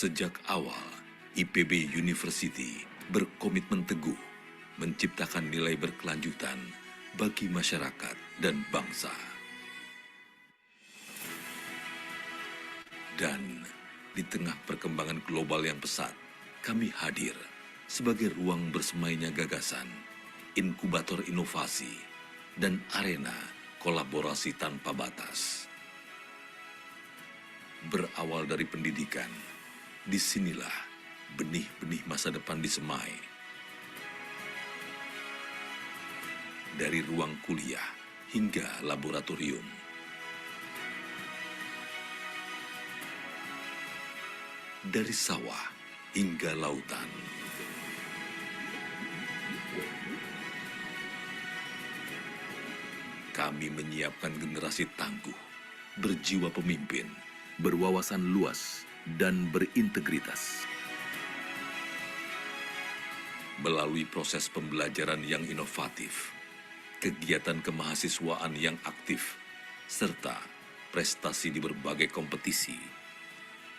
Sejak awal, IPB University berkomitmen teguh menciptakan nilai berkelanjutan bagi masyarakat dan bangsa. Dan di tengah perkembangan global yang pesat, kami hadir sebagai ruang bersemainya gagasan, inkubator inovasi, dan arena kolaborasi tanpa batas. Berawal dari pendidikan, disinilah benih-benih masa depan disemai. Dari ruang kuliah hingga laboratorium. Dari sawah hingga lautan. Kami menyiapkan generasi tangguh, berjiwa pemimpin, berwawasan luas, dan berintegritas. Melalui proses pembelajaran yang inovatif, kegiatan kemahasiswaan yang aktif, serta prestasi di berbagai kompetisi,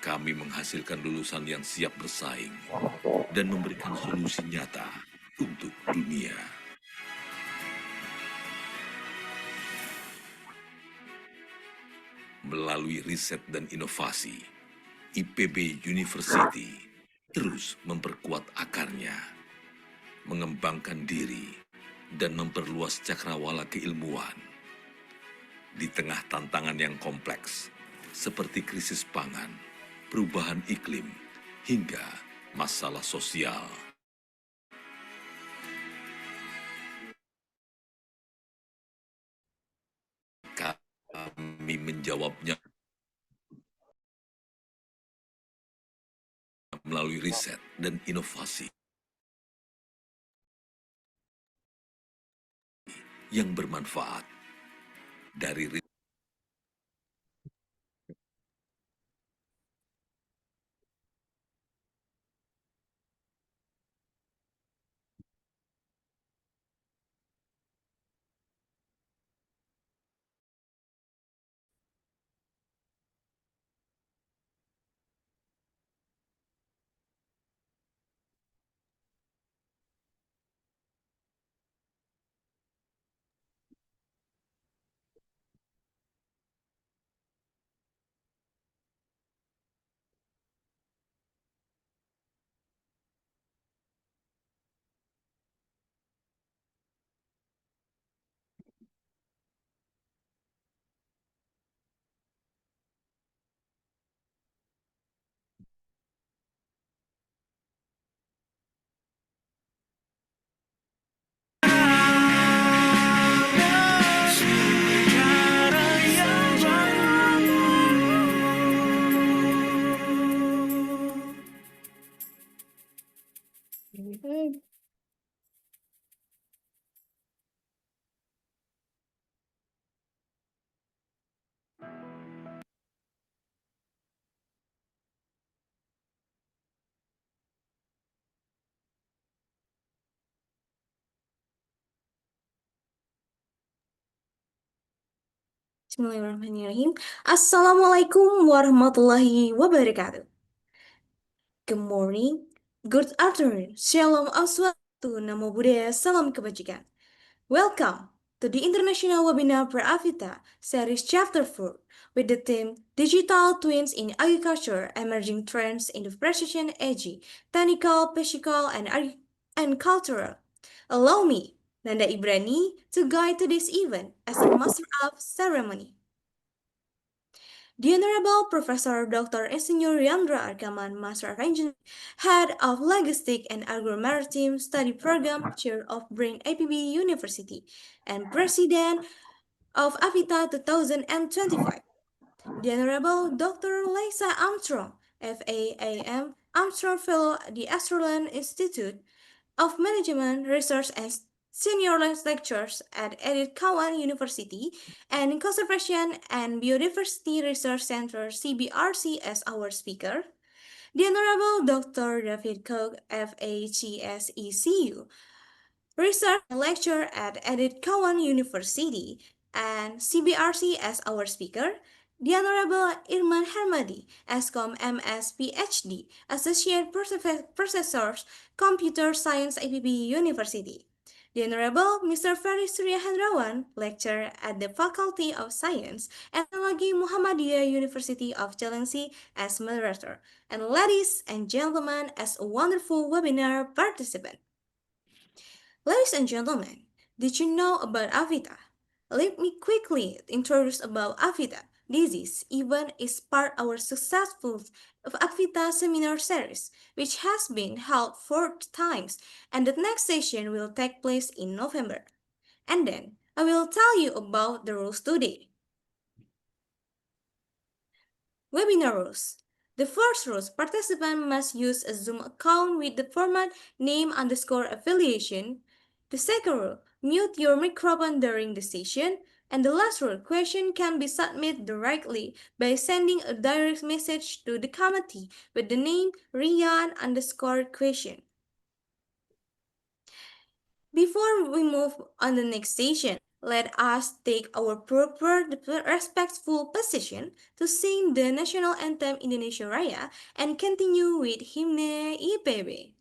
kami menghasilkan lulusan yang siap bersaing dan memberikan solusi nyata untuk dunia. Melalui riset dan inovasi, IPB University terus memperkuat akarnya, mengembangkan diri, dan memperluas cakrawala keilmuan. Di tengah tantangan yang kompleks, seperti krisis pangan, perubahan iklim, hingga masalah sosial. Kami menjawabnya melalui riset dan inovasi yang bermanfaat. Dari Bismillahirrahmanirrahim. Assalamualaikum warahmatullahi wabarakatuh. Good morning, good afternoon, shalom aswatu, namo buddhaya, salam kebajikan. Welcome to the International Webinar Pre-APFITA Series Chapter 4 with the theme Digital Twins in Agriculture, Emerging Trends in the Precision Age, Technical, Physical, and Cultural. Allow me, Nanda Ibrani, to guide to this event as a Master of Ceremony. The Honorable Professor Dr. Insinyur Yandra Arkaman, Master of Engineering, Head of Logistic and Agro-Maritime Study Program, Chair of Pre-APFITA University, and President of APFITA 2025. The Honorable Dr. Leisa Armstrong, FAIM Armstrong Fellow at the Australian Institute of Management Research and Senior Lectures at Edith Cowan University and Conservation and Biodiversity Research Center CBRC as our speaker. The Honorable Dr. David Koch, FAGSECU, Research and Lecturer at Edith Cowan University and CBRC as our speaker. The Honorable Irman Hermadi, S.Kom MS Ph.D., Associate Professor, Computer Science IPB University. The Honorable Mr. Verry Surya Hendrawan, Lecturer at the Faculty of Science and Technology Muhammadiyah University of Cileungsi as Moderator. And ladies and gentlemen, as a wonderful webinar participant. Ladies and gentlemen, did you know about APFITA? Let me quickly introduce about APFITA. This event is part of our successful APFITA seminar series, which has been held 4 times, and the next session will take place in November. And then, I will tell you about the rules today. Webinar rules. The first rule, participant must use a Zoom account with the format name_affiliation. The second rule, mute your microphone during the session. And the last rule, question can be submitted directly by sending a direct message to the committee with the name Rian_question. Before we move on the next session, let us take our proper respectful position to sing the national anthem Indonesia Raya and continue with Hymne IPB.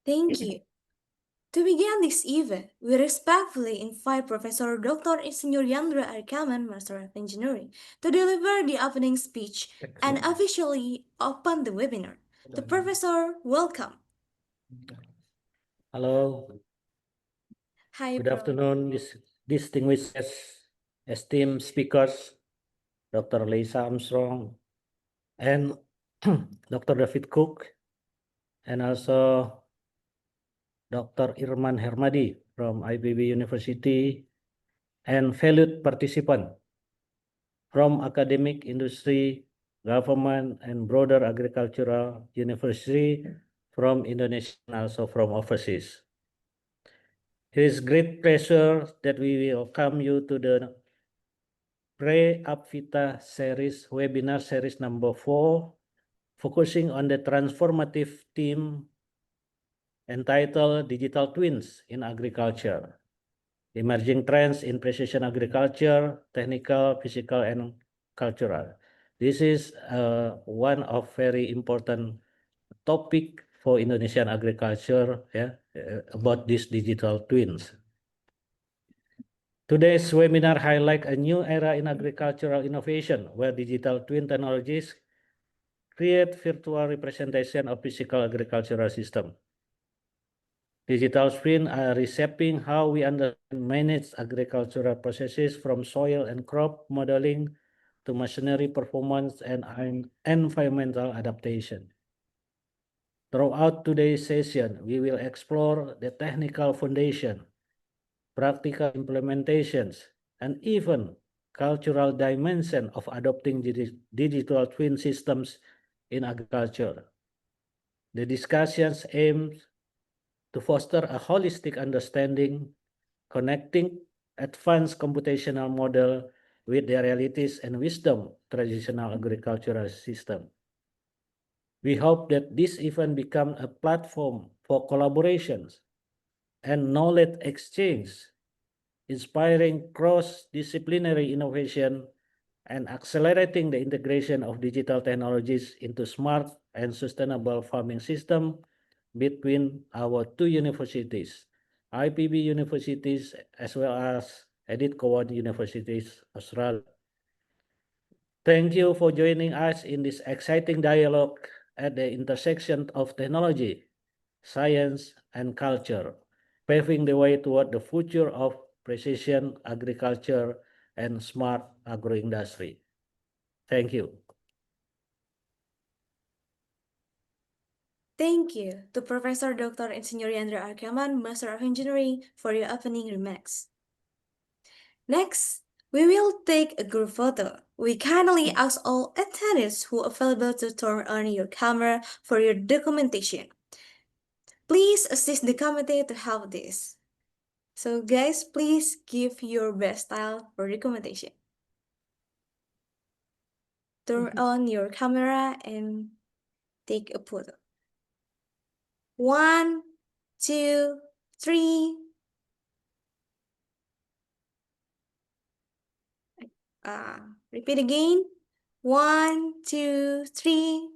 Thank you. To begin this event, we respectfully invite Professor Dr. Insinyur Yandra Arkaman, Master of Engineering, to deliver the opening speech and officially open the webinar. The Professor, welcome. Hello, Hi, good Prof. afternoon, distinguished esteemed speakers, Dr. Leisa Armstrong, and Dr. David Cook, and also Dr. Irman Hermadi from IPB University, and valued participant from academic, industry, government, and broader agricultural university from Indonesia and also from overseas. It is great pleasure that we welcome you to the Pre-APFITA series, webinar series number 4, focusing on the transformative theme entitled Digital Twins in Agriculture, Emerging Trends in Precision Agriculture, Technical, Physical, and Cultural. This is one of very important topic for Indonesian agriculture, about these digital twins. Today's webinar highlights a new era in agricultural innovation where digital twin technologies create virtual representation of physical agricultural system. Digital twins are reshaping how we manage agricultural processes from soil and crop modeling to machinery performance and environmental adaptation. Throughout today's session, we will explore the technical foundation, practical implementations, and even cultural dimension of adopting digital twin systems in agriculture. The discussions aim to foster a holistic understanding, connecting advanced computational model with the realities and wisdom traditional agricultural system. We hope that this event becomes a platform for collaborations and knowledge exchange, inspiring cross-disciplinary innovation and accelerating the integration of digital technologies into smart and sustainable farming system between our two universities, IPB universities as well as Edith Cowan Universities, Australia. Thank you for joining us in this exciting dialogue at the intersection of technology, science, and culture, paving the way toward the future of precision agriculture and smart agro-industry. Thank you. Thank you to Professor Dr. Insinyur Yandra Arkaman, Master of Engineering, for your opening remarks. Next, we will take a group photo. We kindly ask all attendees who are available to turn on your camera for your documentation. Please assist the committee to help this. So guys, please give your best style for documentation. Turn on your camera and take a photo. 1, 2, 3. Repeat again. 1, 2, 3.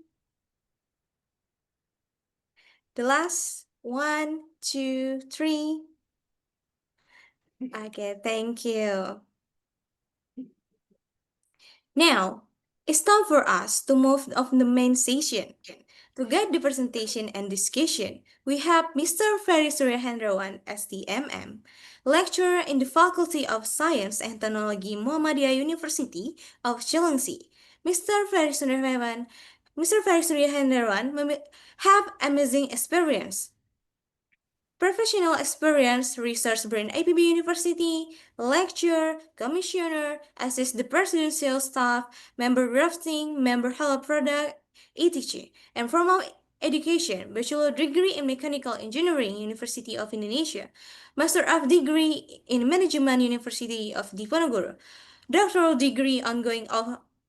The last 1, 2, 3. Okay, thank you. Now, it's time for us to move on the main session. To guide the presentation and discussion, we have Mr. Verry Surya Hendrawan, S.D. M.Eng, lecturer in the Faculty of Science and Technology, Muhammadiyah University of Cileungsi. Mr. Verry Surya Hendrawan have amazing experience. Professional experience, research brain IPB University, lecturer, commissioner, assist the presidential staff, member drafting, member help product, etc. And formal education, bachelor degree in mechanical engineering, University of Indonesia, master of degree in management, University of Diponegoro, doctoral degree ongoing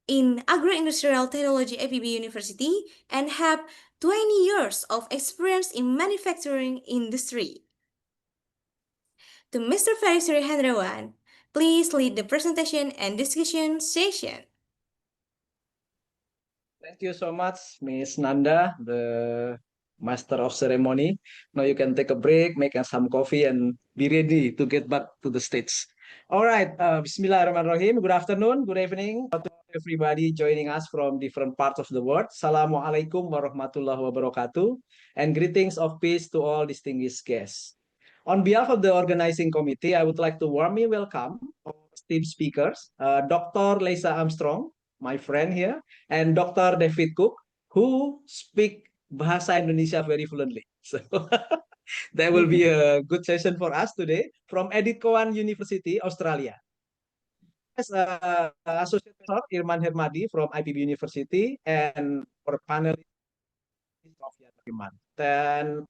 in agro-industrial technology, IPB University, and have 20 years of experience in manufacturing industry. To Mr. Verry Surya Hendrawan, please lead the presentation and discussion session. Thank you so much, Ms. Nanda, the master of ceremony. Now you can take a break, make some coffee, and be ready to get back to the stage. All right, Bismillahirrahmanirrahim. Good afternoon, good evening to everybody joining us from different parts of the world. Assalamualaikum warahmatullahi wabarakatuh, and greetings of peace to all distinguished guests. On behalf of the organizing committee, I would like to warmly welcome our esteemed speakers, Dr. Leisa Armstrong, my friend here, and Dr. David Cook, who speak Bahasa Indonesia very fluently. So that will be a good session for us today from Edith Cowan University, Australia. As Associate Professor Irman Hermadi from IPB University and for panelist of Yandra. Then,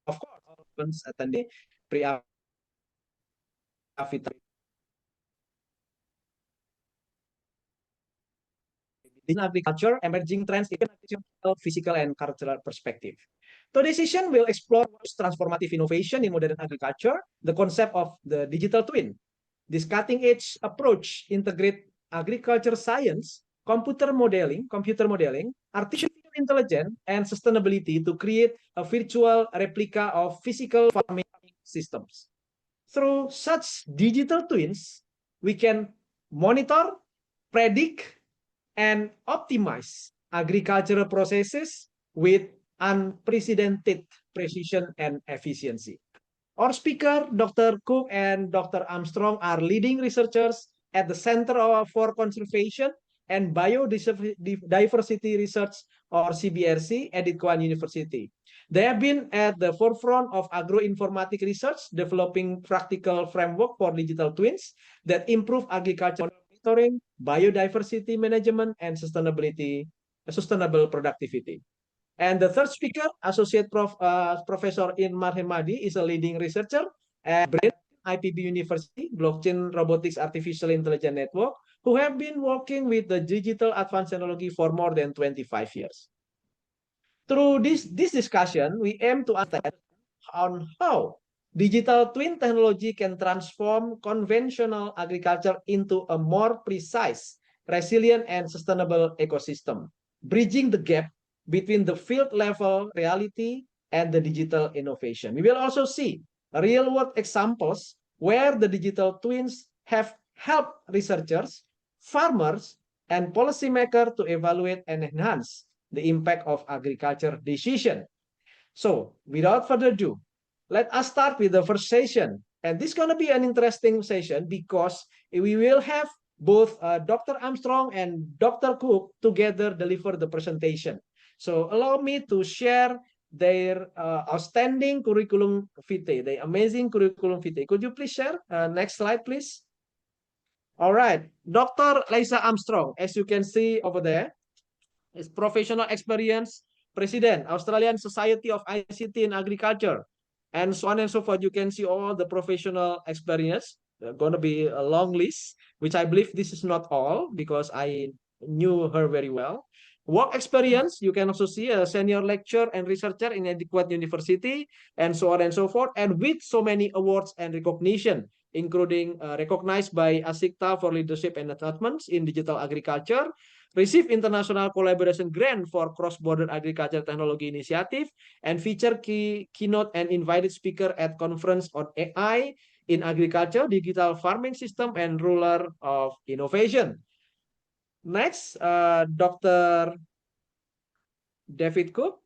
of course, all students attending Pre-APFITA in agriculture, emerging trends in physical and cultural perspective. Today's session will explore transformative innovation in modern agriculture, the concept of the digital twin. This cutting-edge approach integrates agriculture science, computer modeling, artificial intelligence, and sustainability to create a virtual replica of physical farming systems. Through such digital twins, we can monitor, predict, and optimize agricultural processes with unprecedented precision and efficiency. Our speaker, Dr. Cook and Dr. Armstrong, are leading researchers at the Center for Conservation and Biodiversity Research, or CBRC, Edith Cowan University. They have been at the forefront of agroinformatic research, developing practical framework for digital twins that improve agriculture monitoring, biodiversity management, and sustainable productivity. And the third speaker, Associate Professor Irman Hermadi, is a leading researcher at IPB University, Blockchain Robotics Artificial Intelligence Network, who have been working with the digital advanced technology for more than 25 years. Through this discussion, we aim to understand on how digital twin technology can transform conventional agriculture into a more precise, resilient, and sustainable ecosystem, bridging the gap between the field level reality and the digital innovation. We will also see real world examples where the digital twins have helped researchers, farmers, and policymakers to evaluate and enhance the impact of agriculture decision. So without further ado, let us start with the first session. And this is going to be an interesting session because we will have both Dr. Armstrong and Dr. Cook together deliver the presentation. So allow me to share their outstanding curriculum vitae, the amazing curriculum vitae. Could you please share? Next slide, please. All right. Dr. Leisa Armstrong, as you can see over there, is professional experience, President, Australian Society of ICT in Agriculture, and so on and so forth. You can see all the professional experience. There's going to be a long list, which I believe this is not all because I knew her very well. Work experience, you can also see a senior lecturer and researcher in Edith University, and so on and so forth, and with so many awards and recognition, including recognized by ASICTA for leadership and achievements in digital agriculture, received international collaboration grant for cross-border agriculture technology initiative, and featured keynote and invited speaker at conference on AI in agriculture, digital farming system, and ruler of innovation. Next, Dr. David Cook.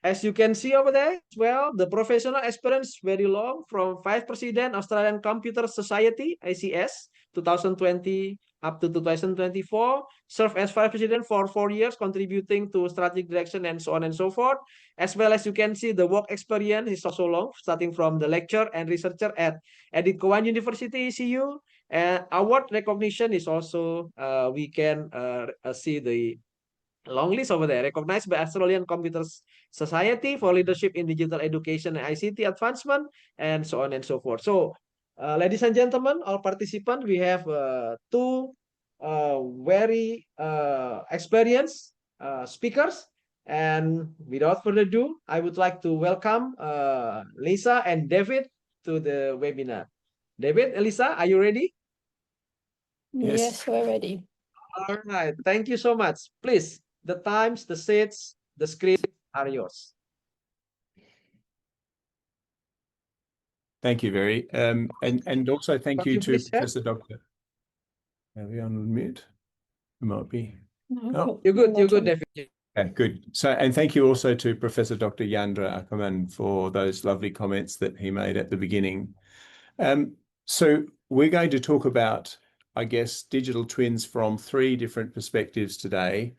As you can see over there as well, the professional experience very long from Vice President Australian Computer Society, ACS, 2020 up to 2024, served as Vice President for 4 years, contributing to strategic direction and so on and so forth. As well as you can see, the work experience is also long, starting from the lecturer and researcher at Edith Cowan University, ECU. And award recognition is also, we can see the long list over there, recognized by Australian Computer Society for leadership in digital education and ICT advancement, and so on and so forth. So, ladies and gentlemen, all participants, we have two very experienced speakers. And without further ado, I would like to welcome Leisa and David to the webinar. David, Leisa, are you ready? Yes, we're ready. All right, thank you so much. Please, the times, the seats, the script are yours. Thank you, Verry. And also thank Prof, you you to please share. Professor Dr. Are we on mute? We might be. No, You're good, not on. David. Okay, good. So, and thank you also to Professor Dr. Yandra Ackerman for those lovely comments that he made at the beginning. So we're going to talk about, I guess, digital twins from 3 different perspectives today.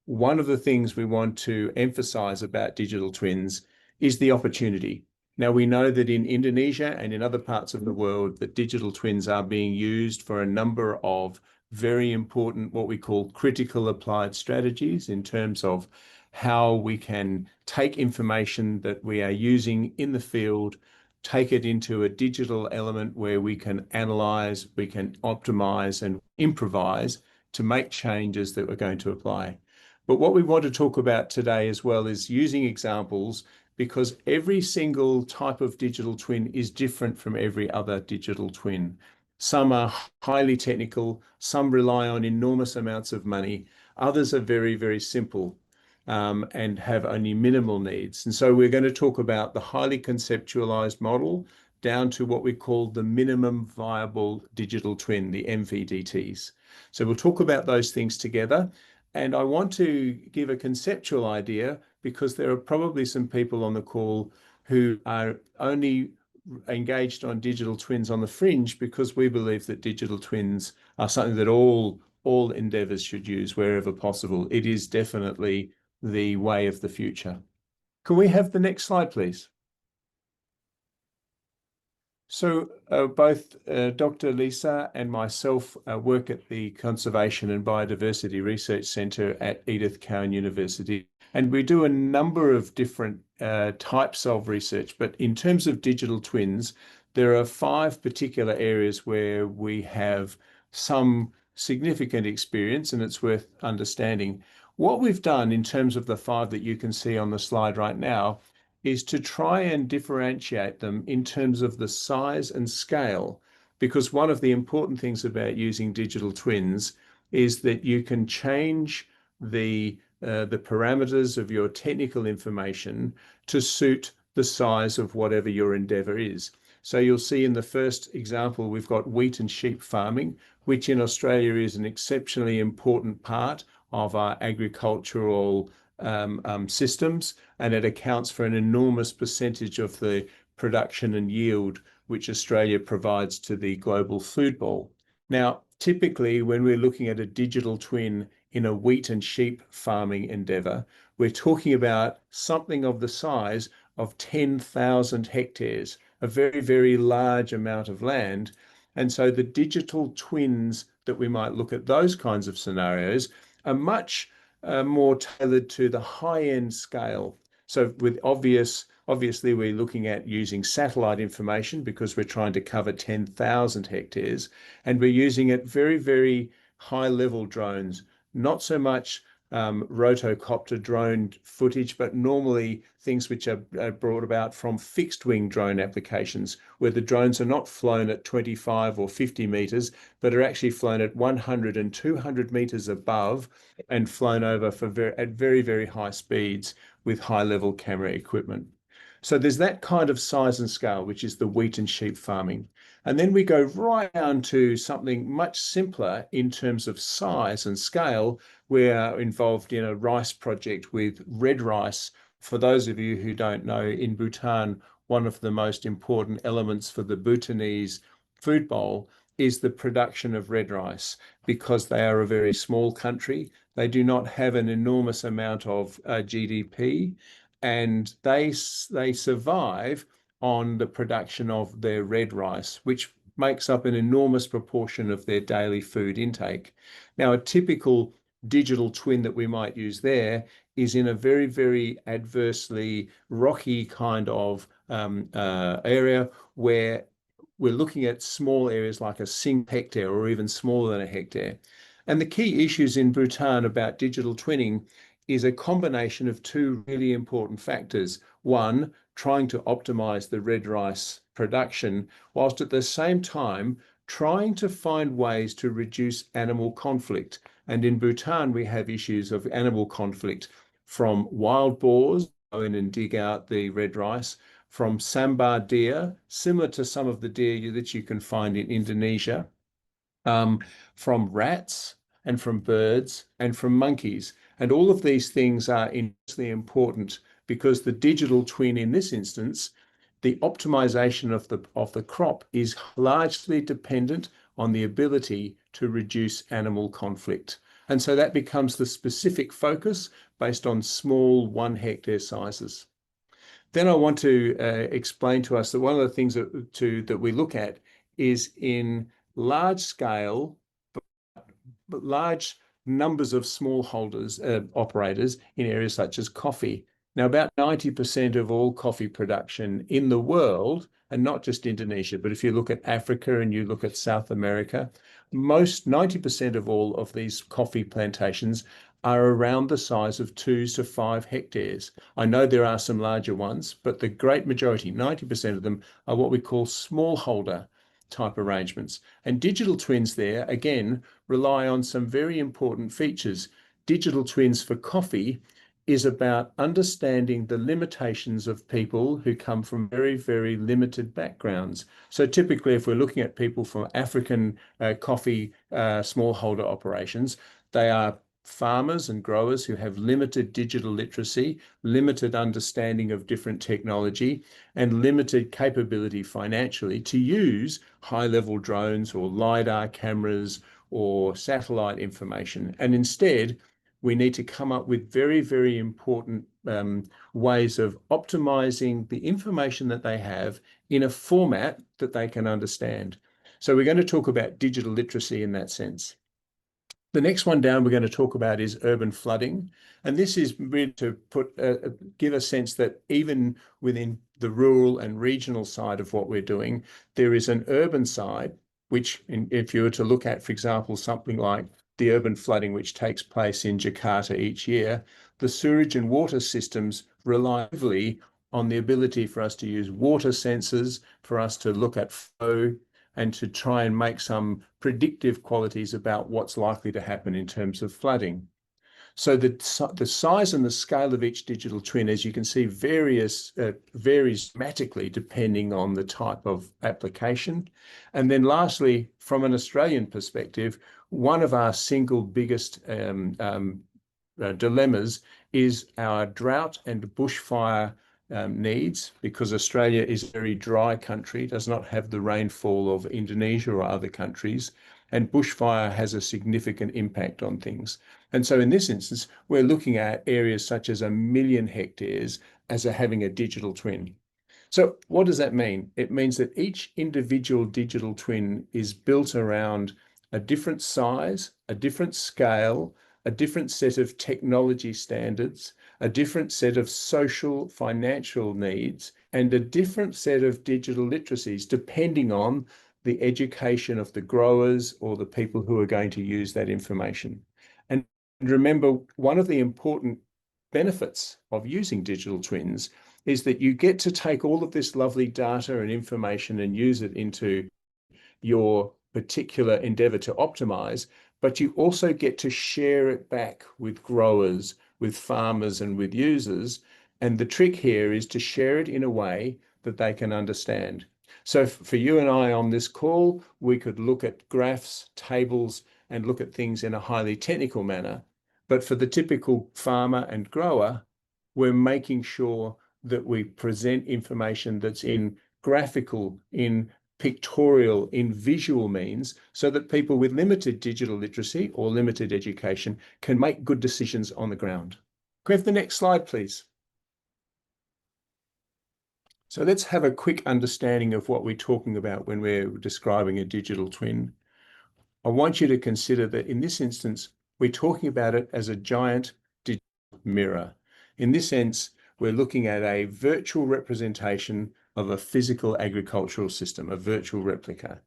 One of the things we want to emphasize about digital twins is the opportunity. Now, we know that in Indonesia and in other parts of the world, that digital twins are being used for a number of very important, what we call critical applied strategies in terms of how we can take information that we are using in the field, take it into a digital element where we can analyze, we can optimize and improvise to make changes that we're going to apply. But what we want to talk about today as well is using examples, because every single type of digital twin is different from every other digital twin. Some are highly technical, some rely on enormous amounts of money, others are very, very simple and have only minimal needs. And so we're going to talk about the highly conceptualized model down to what we call the minimum viable digital twin, the MVDTs. So we'll talk about those things together. And I want to give a conceptual idea because there are probably some people on the call who are only engaged on digital twins on the fringe because we believe that digital twins are something that all endeavors should use wherever possible. It is definitely the way of the future. Can we have the next slide, please? So both Dr. Leisa and myself work at the Conservation and Biodiversity Research Centre at Edith Cowan University, and we do a number of different types of research. But in terms of digital twins, there are 5 particular areas where we have some significant experience, and it's worth understanding. What we've done in terms of the 5 that you can see on the slide right now is to try and differentiate them in terms of the size and scale, because one of the important things about using digital twins is that you can change the parameters of your technical information to suit the size of whatever your endeavor is. So you'll see in the first example, we've got wheat and sheep farming, which in Australia is an exceptionally important part of our agricultural systems, and it accounts for an enormous percentage of the production and yield which Australia provides to the global food bowl. Now, typically, when we're looking at a digital twin in a wheat and sheep farming endeavor, we're talking about something of the size of 10,000 hectares, a very, very large amount of land. And so the digital twins that we might look at those kinds of scenarios are much more tailored to the high-end scale. So with obviously we're looking at using satellite information because we're trying to cover 10,000 hectares, and we're using at very, very high-level drones, not so much rotocopter drone footage, but normally things which are brought about from fixed wing drone applications, where the drones are not flown at 25 or 50 meters, but are actually flown at 100 and 200 meters above and flown over at very, very high speeds with high level camera equipment. So there's that kind of size and scale, which is the wheat and sheep farming. And then we go right down to something much simpler in terms of size and scale. We're involved in a rice project with red rice. For those of you who don't know, in Bhutan, one of the most important elements for the Bhutanese food bowl is the production of red rice. Because they are a very small country, they do not have an enormous amount of GDP, and they survive on the production of their red rice, which makes up an enormous proportion of their daily food intake. Now, a typical digital twin that we might use there is in a very, very adversely rocky kind of area where we're looking at small areas like a single hectare or even smaller than a hectare. And the key issues in Bhutan about digital twinning is a combination of 2 really important factors. One, trying to optimize the red rice production, whilst at the same time trying to find ways to reduce animal conflict. And in Bhutan, we have issues of animal conflict from wild boars go in and dig out the red rice from sambar deer, similar to some of the deer that you can find in Indonesia, from rats and from birds and from monkeys. And all of these things are immensely important because the digital twin in this instance, the optimization of the crop is largely dependent on the ability to reduce animal conflict. And so that becomes the specific focus based on small 1 hectare sizes. Then I want to explain to us that one of the things that we look at is in large scale, but large numbers of smallholders, operators in areas such as coffee. Now, about 90% of all coffee production in the world, and not just Indonesia, but if you look at Africa and you look at South America, 90% of all of these coffee plantations are around the size of 2 to 5 hectares. I know there are some larger ones, but the great majority, 90% of them, are what we call smallholder type arrangements. And digital twins there, again, rely on some very important features. Digital twins for coffee is about understanding the limitations of people who come from very, very limited backgrounds. So typically, if we're looking at people from African coffee smallholder operations, they are farmers and growers who have limited digital literacy, limited understanding of different technology, and limited capability financially to use high-level drones or LiDAR cameras or satellite information. And instead, we need to come up with very, very important ways of optimizing the information that they have in a format that they can understand. So we're going to talk about digital literacy in that sense. The next one down we're going to talk about is urban flooding. And this is really to give a sense that even within the rural and regional side of what we're doing, there is an urban side, which if you were to look at, for example, something like the urban flooding which takes place in Jakarta each year, the sewage and water systems rely heavily on the ability for us to use water sensors, for us to look at flow, and to try and make some predictive qualities about what's likely to happen in terms of flooding. So the size and the scale of each digital twin, as you can see, varies dramatically depending on the type of application. And then lastly, from an Australian perspective, one of our single biggest dilemmas is our drought and bushfire needs, because Australia is a very dry country, does not have the rainfall of Indonesia or other countries, and bushfire has a significant impact on things. And so in this instance, we're looking at areas such as 1 million hectares as having a digital twin. So what does that mean? It means that each individual digital twin is built around a different size, a different scale, a different set of technology standards, a different set of social, financial needs, and a different set of digital literacies, depending on the education of the growers or the people who are going to use that information. And remember, one of the important benefits of using digital twins is that you get to take all of this lovely data and information and use it into your particular endeavor to optimize, but you also get to share it back with growers, with farmers, and with users. And the trick here is to share it in a way that they can understand. So for you and I on this call, we could look at graphs, tables, and look at things in a highly technical manner. But for the typical farmer and grower, we're making sure that we present information that's in graphical, in pictorial, in visual means, so that people with limited digital literacy or limited education can make good decisions on the ground. Can we have the next slide, please? So let's have a quick understanding of what we're talking about when we're describing a digital twin. I want you to consider that in this instance, we're talking about it as a giant digital mirror. In this sense, we're looking at a virtual representation of a physical agricultural system, a virtual replica.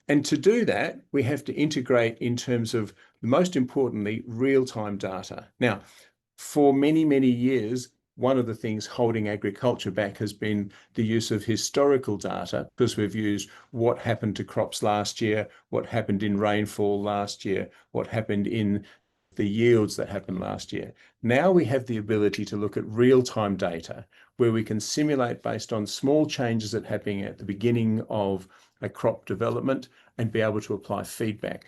And to do that, we have to integrate in terms of, most importantly, real-time data. Now, for many, many years, one of the things holding agriculture back has been the use of historical data, because we've used what happened to crops last year, what happened in rainfall last year, what happened in the yields that happened last year. Now we have the ability to look at real-time data where we can simulate based on small changes that are happening at the beginning of a crop development and be able to apply feedback.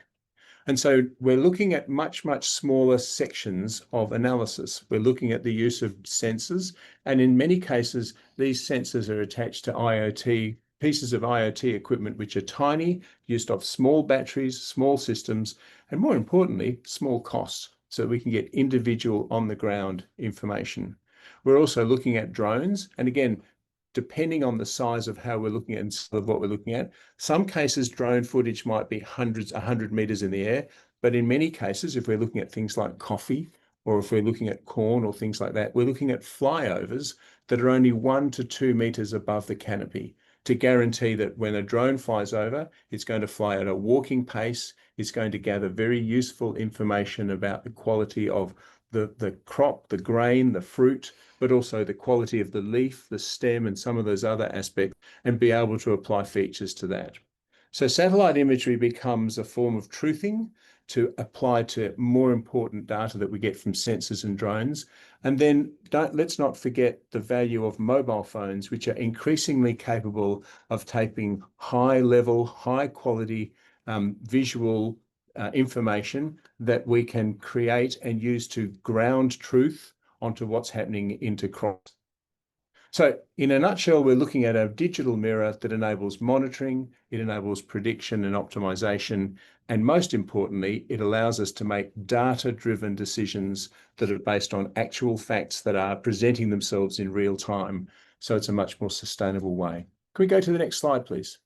And so we're looking at much, much smaller sections of analysis. We're looking at the use of sensors, and in many cases, these sensors are attached to IoT, pieces of IoT equipment, which are tiny, used off small batteries, small systems, and more importantly, small costs, so we can get individual on-the-ground information. We're also looking at drones, and again, depending on the size of how we're looking at and of what we're looking at, some cases drone footage might be 100 meters in the air, but in many cases, if we're looking at things like coffee, or if we're looking at corn or things like that, we're looking at flyovers that are only 1 to 2 meters above the canopy to guarantee that when a drone flies over, it's going to fly at a walking pace, it's going to gather very useful information about the quality of the crop, the grain, the fruit, but also the quality of the leaf, the stem, and some of those other aspects, and be able to apply features to that. So satellite imagery becomes a form of truthing to apply to more important data that we get from sensors and drones. And then let's not forget the value of mobile phones, which are increasingly capable of taking high-level, high-quality visual information that we can create and use to ground truth onto what's happening into crops. So in a nutshell, we're looking at a digital mirror that enables monitoring, it enables prediction and optimization, and most importantly, it allows us to make data-driven decisions that are based on actual facts that are presenting themselves in real time. So it's a much more sustainable way. Can we go to the next slide, please?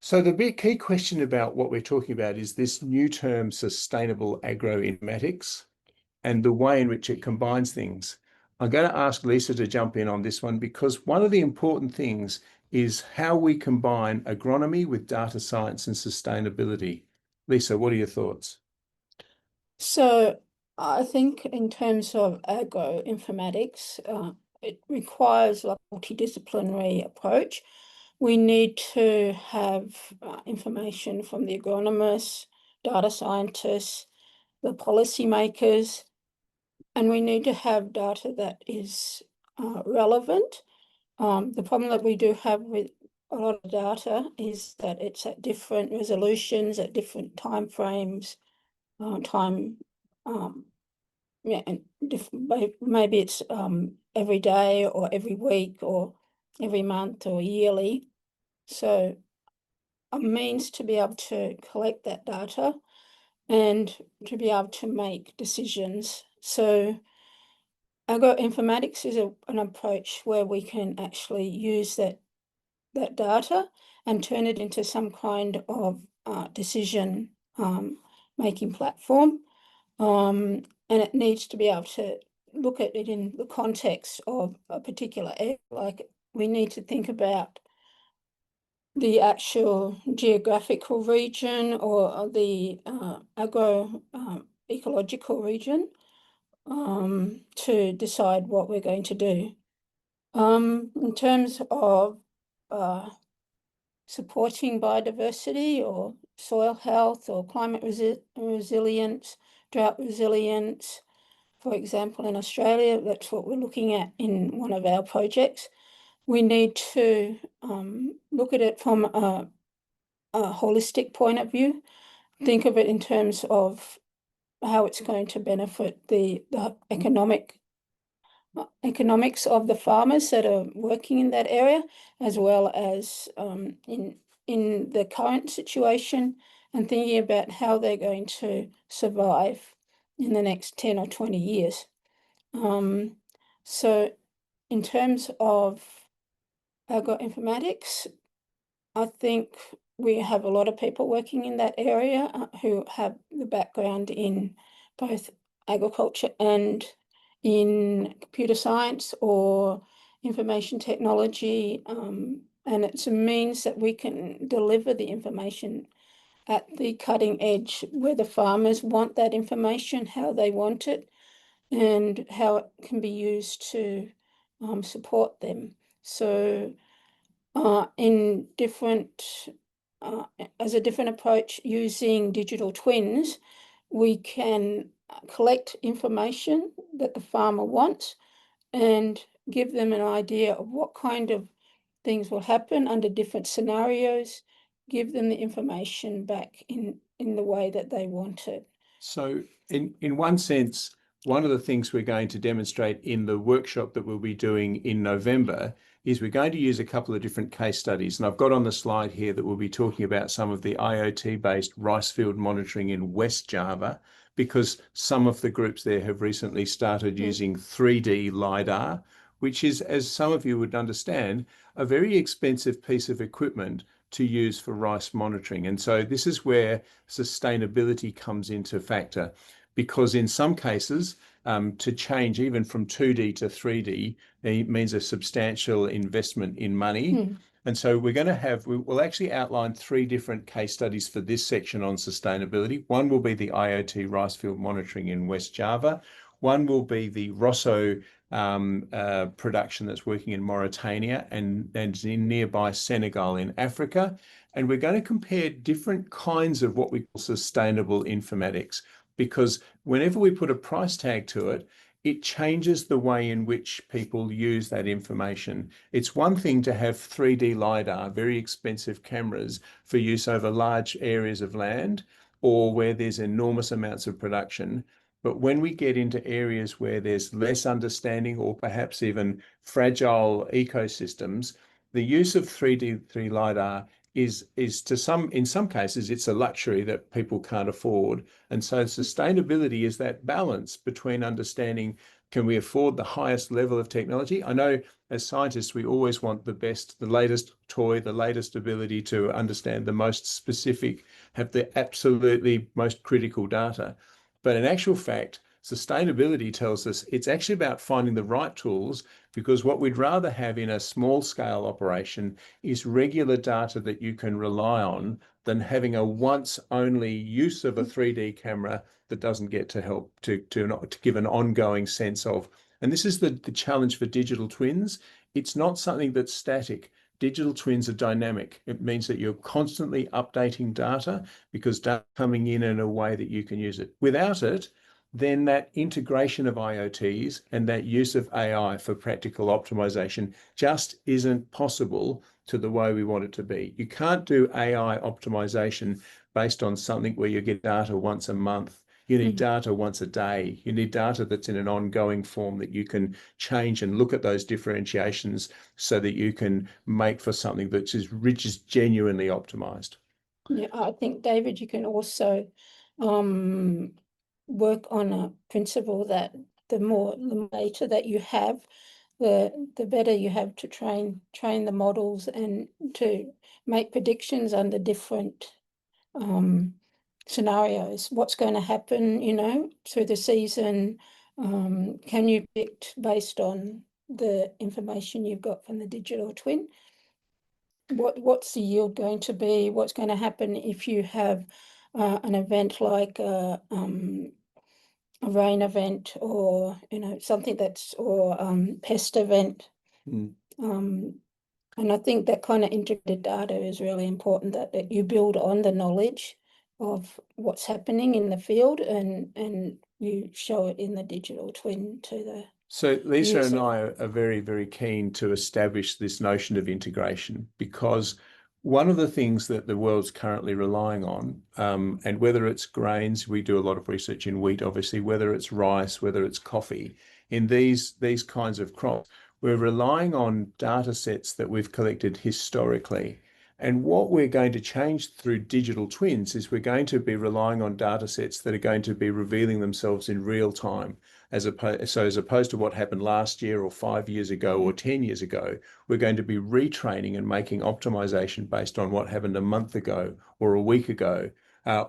So the big key question about what we're talking about is this new term, sustainable agroinformatics, and the way in which it combines things. I'm going to ask Leisa to jump in on this one because one of the important things is how we combine agronomy with data science and sustainability. Leisa, what are your thoughts? So I think in terms of agroinformatics, it requires a multidisciplinary approach. We need to have information from the agronomists, data scientists, the policymakers, and we need to have data that is relevant. The problem that we do have with a lot of data is that it's at different resolutions, at different time frames, and maybe it's every day or every week or every month or yearly. So a means to be able to collect that data and to be able to make decisions. So agroinformatics is an approach where we can actually use that data and turn it into some kind of decision making platform. And it needs to be able to look at it in the context of a particular area. Like we need to think about the actual geographical region or the ecological region to decide what we're going to do. In terms of supporting biodiversity or soil health or climate resilience, drought resilience, for example, in Australia, that's what we're looking at in one of our projects. We need to look at it from a holistic point of view, think of it in terms of how it's going to benefit the economics of the farmers that are working in that area, as well as in the current situation, and thinking about how they're going to survive in the next 10 or 20 years. So in terms of agroinformatics, I think we have a lot of people working in that area who have the background in both agriculture and in computer science or information technology, and it's a means that we can deliver the information at the cutting edge where the farmers want that information, how they want it, and how it can be used to support them. So in different, as a different approach using digital twins, we can collect information that the farmer wants and give them an idea of what kind of things will happen under different scenarios, give them the information back in the way that they want it. So in one sense, one of the things we're going to demonstrate in the workshop that we'll be doing in November is we're going to use a couple of different case studies. And I've got on the slide here that we'll be talking about some of the IoT-based rice field monitoring in West Java, because some of the groups there have recently started using 3D LiDAR, which is, as some of you would understand, a very expensive piece of equipment to use for rice monitoring. And so this is where sustainability comes into factor, because in some cases, to change even from 2D to 3D, it means a substantial investment in money. And so we'll actually outline 3 different case studies for this section on sustainability. One will be the IoT rice field monitoring in West Java. One will be the Rosso production that's working in Mauritania and in nearby Senegal in Africa. And we're going to compare different kinds of what we call sustainable informatics, because whenever we put a price tag to it, it changes the way in which people use that information. It's one thing to have 3D LiDAR, very expensive cameras for use over large areas of land or where there's enormous amounts of production. But when we get into areas where there's less understanding or perhaps even fragile ecosystems, the use of 3D LiDAR is in some cases, it's a luxury that people can't afford. And so sustainability is that balance between understanding, can we afford the highest level of technology? I know as scientists, we always want the best, the latest toy, the latest ability to understand the most specific, have the absolutely most critical data. But in actual fact, sustainability tells us it's actually about finding the right tools, because what we'd rather have in a small scale operation is regular data that you can rely on than having a once only use of a 3D camera that doesn't get to help to give an ongoing sense of. And this is the challenge for digital twins. It's not something that's static. Digital twins are dynamic. It means that you're constantly updating data because data coming in a way that you can use it. Without it, then that integration of IoTs and that use of AI for practical optimization just isn't possible to the way we want it to be. You can't do AI optimization based on something where you get data once a month. You need data once a day. You need data that's in an ongoing form that you can change and look at those differentiations so that you can make for something that's just genuinely optimized. Yeah, I think, David, you can also work on a principle that the more data that you have, the better you have to train the models and to make predictions under different scenarios. What's going to happen, through the season? Can you predict based on the information you've got from the digital twin? What's the yield going to be? What's going to happen if you have an event like a rain event, or something pest event? And I think that kind of integrated data is really important, that you build on the knowledge of what's happening in the field and you show it in the digital twin to the. So Leisa user. and I are very, very keen to establish this notion of integration, because one of the things that the world's currently relying on, and whether it's grains, we do a lot of research in wheat, obviously, whether it's rice, whether it's coffee, in these kinds of crops, we're relying on data sets that we've collected historically. And what we're going to change through digital twins is we're going to be relying on data sets that are going to be revealing themselves in real time. As opposed to what happened last year or 5 years ago or 10 years ago, we're going to be retraining and making optimization based on what happened a month ago or a week ago,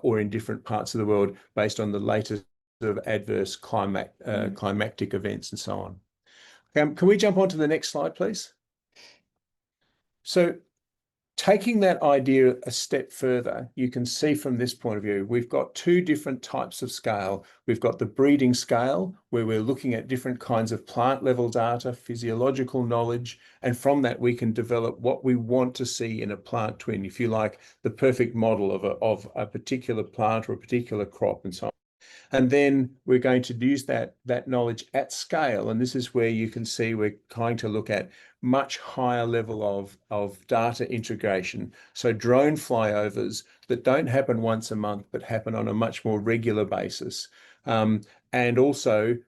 or in different parts of the world based on the latest sort of adverse climatic events and so on. Can we jump on to the next slide, please? So Taking that idea a step further, you can see from this point of view, we've got two different types of scale. We've got the breeding scale, where we're looking at different kinds of plant level data, physiological knowledge, and from that we can develop what we want to see in a plant twin, if you like, the perfect model of a particular plant or a particular crop and so on. And then we're going to use that knowledge at scale. And this is where you can see we're trying to look at much higher level of data integration. So drone flyovers that don't happen once a month, but happen on a much more regular basis. And also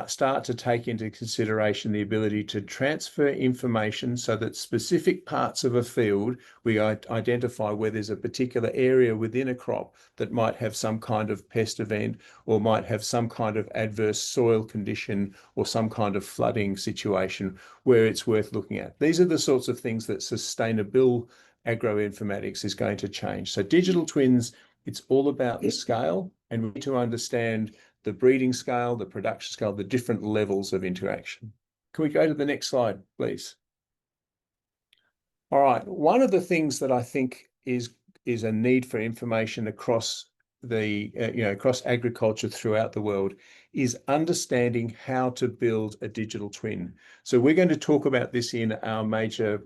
start to take into consideration the ability to transfer information so that specific parts of a field, we identify where there's a particular area within a crop that might have some kind of pest event or might have some kind of adverse soil condition or some kind of flooding situation where it's worth looking at. These are the sorts of things that sustainable agroinformatics is going to change. So digital twins, it's all about the scale, and we need to understand the breeding scale, the production scale, the different levels of interaction. Can we go to the next slide, please? All right, one of the things that I think is a need for information across the across agriculture throughout the world is understanding how to build a digital twin. So we're going to talk about this in our major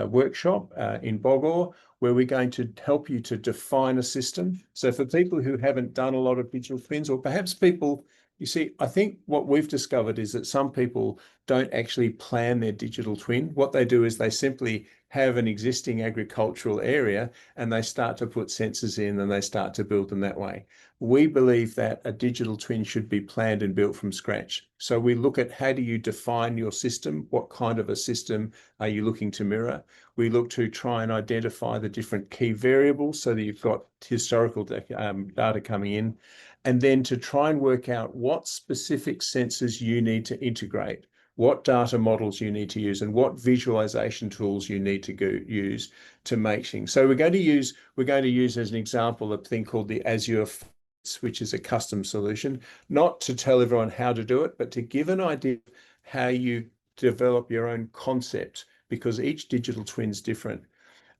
workshop in Bogor, where we're going to help you to define a system. So for people who haven't done a lot of digital twins, or perhaps people, you see, I think what we've discovered is that some people don't actually plan their digital twin. What they do is they simply have an existing agricultural area and they start to put sensors in and they start to build them that way. We believe that a digital twin should be planned and built from scratch. So we look at how do you define your system? What kind of a system are you looking to mirror? We look to try and identify the different key variables so that you've got historical data coming in, and then to try and work out what specific sensors you need to integrate, what data models you need to use, and what visualization tools you need to use to make things. So we're going to use as an example a thing called the Azure, which is a custom solution, not to tell everyone how to do it, but to give an idea of how you develop your own concept, because each digital twin is different.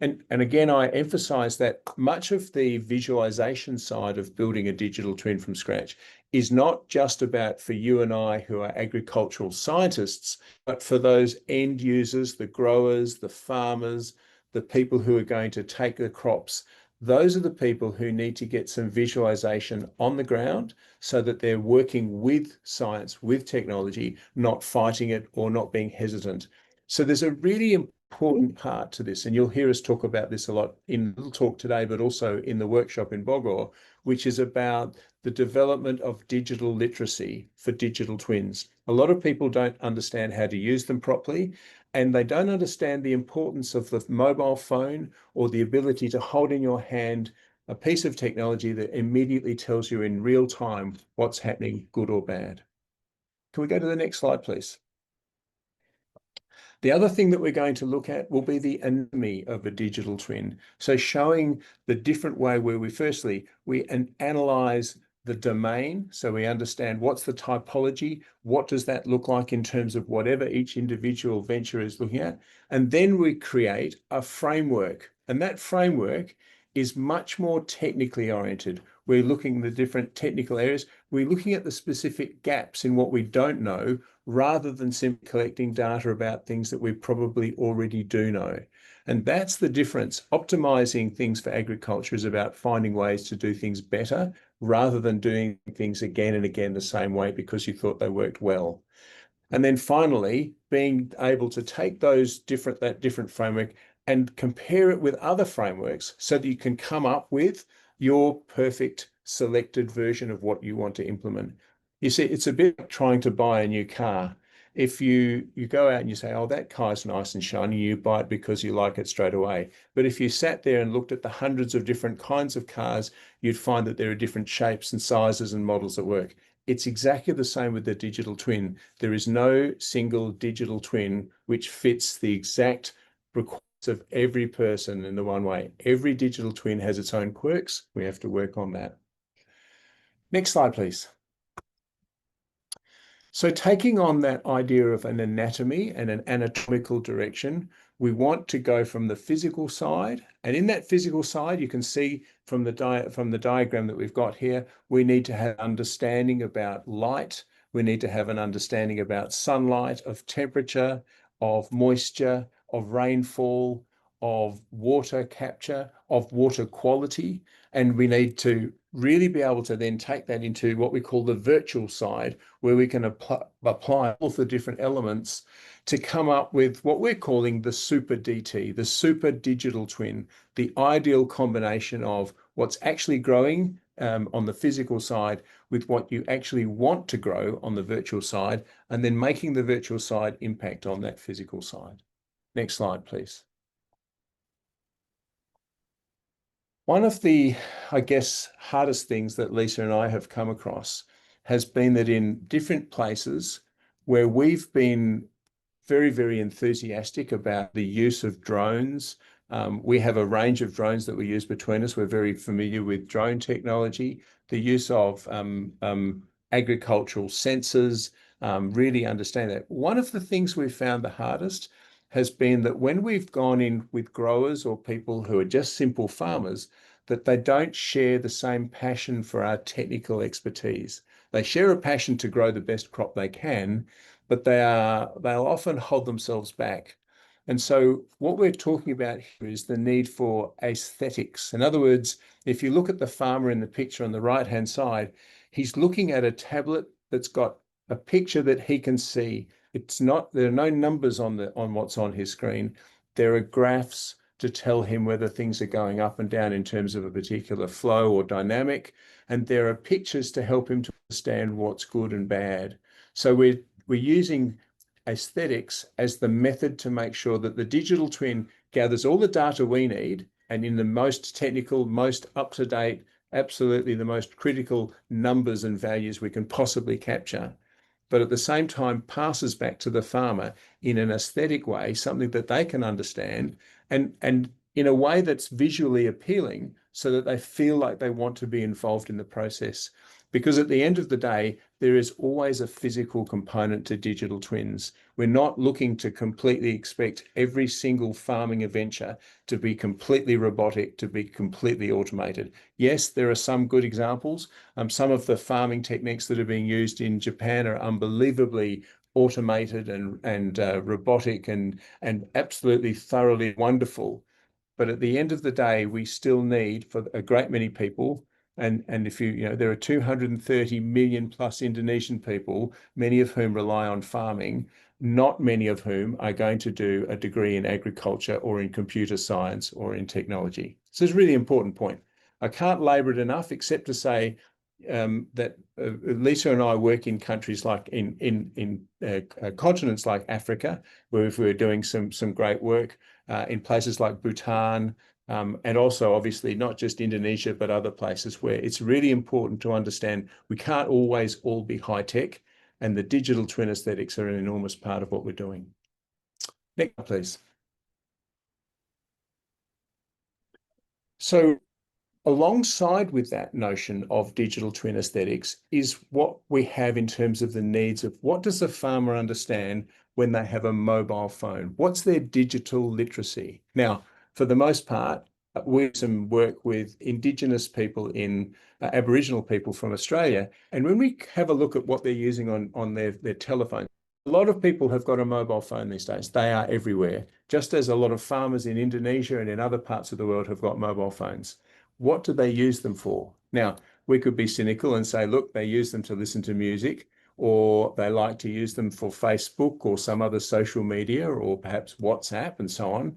And again, I emphasize that much of the visualization side of building a digital twin from scratch is not just about for you and I who are agricultural scientists, but for those end users, the growers, the farmers, the people who are going to take the crops. Those are the people who need to get some visualization on the ground so that they're working with science, with technology, not fighting it or not being hesitant. So there's a really important part to this, and you'll hear us talk about this a lot in the talk today, but also in the workshop in Bogor, which is about the development of digital literacy for digital twins. A lot of people don't understand how to use them properly, and they don't understand the importance of the mobile phone or the ability to hold in your hand a piece of technology that immediately tells you in real time what's happening, good or bad. Can we go to the next slide, please? The other thing that we're going to look at will be the anatomy of a digital twin. So showing the different way where we analyze the domain. So we understand what's the typology, what does that look like in terms of whatever each individual venture is looking at. And then we create a framework. And that framework is much more technically oriented. We're looking at the different technical areas. We're looking at the specific gaps in what we don't know, rather than simply collecting data about things that we probably already do know. And that's the difference. Optimizing things for agriculture is about finding ways to do things better, rather than doing things again and again the same way because you thought they worked well. And then finally, being able to take that different framework and compare it with other frameworks so that you can come up with your perfect selected version of what you want to implement. You see, it's a bit like trying to buy a new car. If you go out and you say, oh, that car's nice and shiny, you buy it because you like it straight away. But if you sat there and looked at the hundreds of different kinds of cars, you'd find that there are different shapes and sizes and models that work. It's exactly the same with the digital twin. There is no single digital twin which fits the exact requirements of every person in the one way. Every digital twin has its own quirks. We have to work on that. Next slide, please. So taking on that idea of an anatomy and an anatomical direction, we want to go from the physical side. And in that physical side, you can see from the diagram that we've got here, we need to have understanding about light. We need to have an understanding about sunlight, of temperature, of moisture, of rainfall, of water capture, of water quality. And we need to really be able to then take that into what we call the virtual side, where we can apply all the different elements to come up with what we're calling the super DT, the super digital twin, the ideal combination of what's actually growing on the physical side with what you actually want to grow on the virtual side, and then making the virtual side impact on that physical side. Next slide, please. One of the, I guess, hardest things that Leisa and I have come across has been that in different places where we've been very, very enthusiastic about the use of drones. We have a range of drones that we use between us. We're very familiar with drone technology, the use of agricultural sensors, really understand that. One of the things we've found the hardest has been that when we've gone in with growers or people who are just simple farmers, that they don't share the same passion for our technical expertise. They share a passion to grow the best crop they can, but they'll often hold themselves back. And so what we're talking about here is the need for aesthetics. In other words, if you look at the farmer in the picture on the right-hand side, he's looking at a tablet that's got a picture that he can see. There are no numbers on what's on his screen. There are graphs to tell him whether things are going up and down in terms of a particular flow or dynamic. And there are pictures to help him to understand what's good and bad. So we're using aesthetics as the method to make sure that the digital twin gathers all the data we need, and in the most technical, most up-to-date, absolutely the most critical numbers and values we can possibly capture, but at the same time passes back to the farmer in an aesthetic way, something that they can understand, and in a way that's visually appealing so that they feel like they want to be involved in the process. Because at the end of the day, there is always a physical component to digital twins. We're not looking to completely expect every single farming adventure to be completely robotic, to be completely automated. Yes, there are some good examples. Some of the farming techniques that are being used in Japan are unbelievably automated and robotic and absolutely thoroughly wonderful. But at the end of the day, we still need, for a great many people, and if there are 230 million plus Indonesian people, many of whom rely on farming, not many of whom are going to do a degree in agriculture or in computer science or in technology. So it's a really important point. I can't labour it enough, except to say that Leisa and I work in countries like in continents like Africa, where we're doing some great work in places like Bhutan, and also obviously not just Indonesia, but other places where it's really important to understand we can't always all be high tech, and the digital twin aesthetics are an enormous part of what we're doing. Next, please. So alongside with that notion of digital twin aesthetics is what we have in terms of the needs of what does the farmer understand when they have a mobile phone? What's their digital literacy? Now, for the most part, we do some work with Indigenous people in Aboriginal people from Australia. And when we have a look at what they're using on their telephone, a lot of people have got a mobile phone these days. They are everywhere, just as a lot of farmers in Indonesia and in other parts of the world have got mobile phones. What do they use them for? Now, we could be cynical and say, look, they use them to listen to music, or they like to use them for Facebook or some other social media, or perhaps WhatsApp and so on.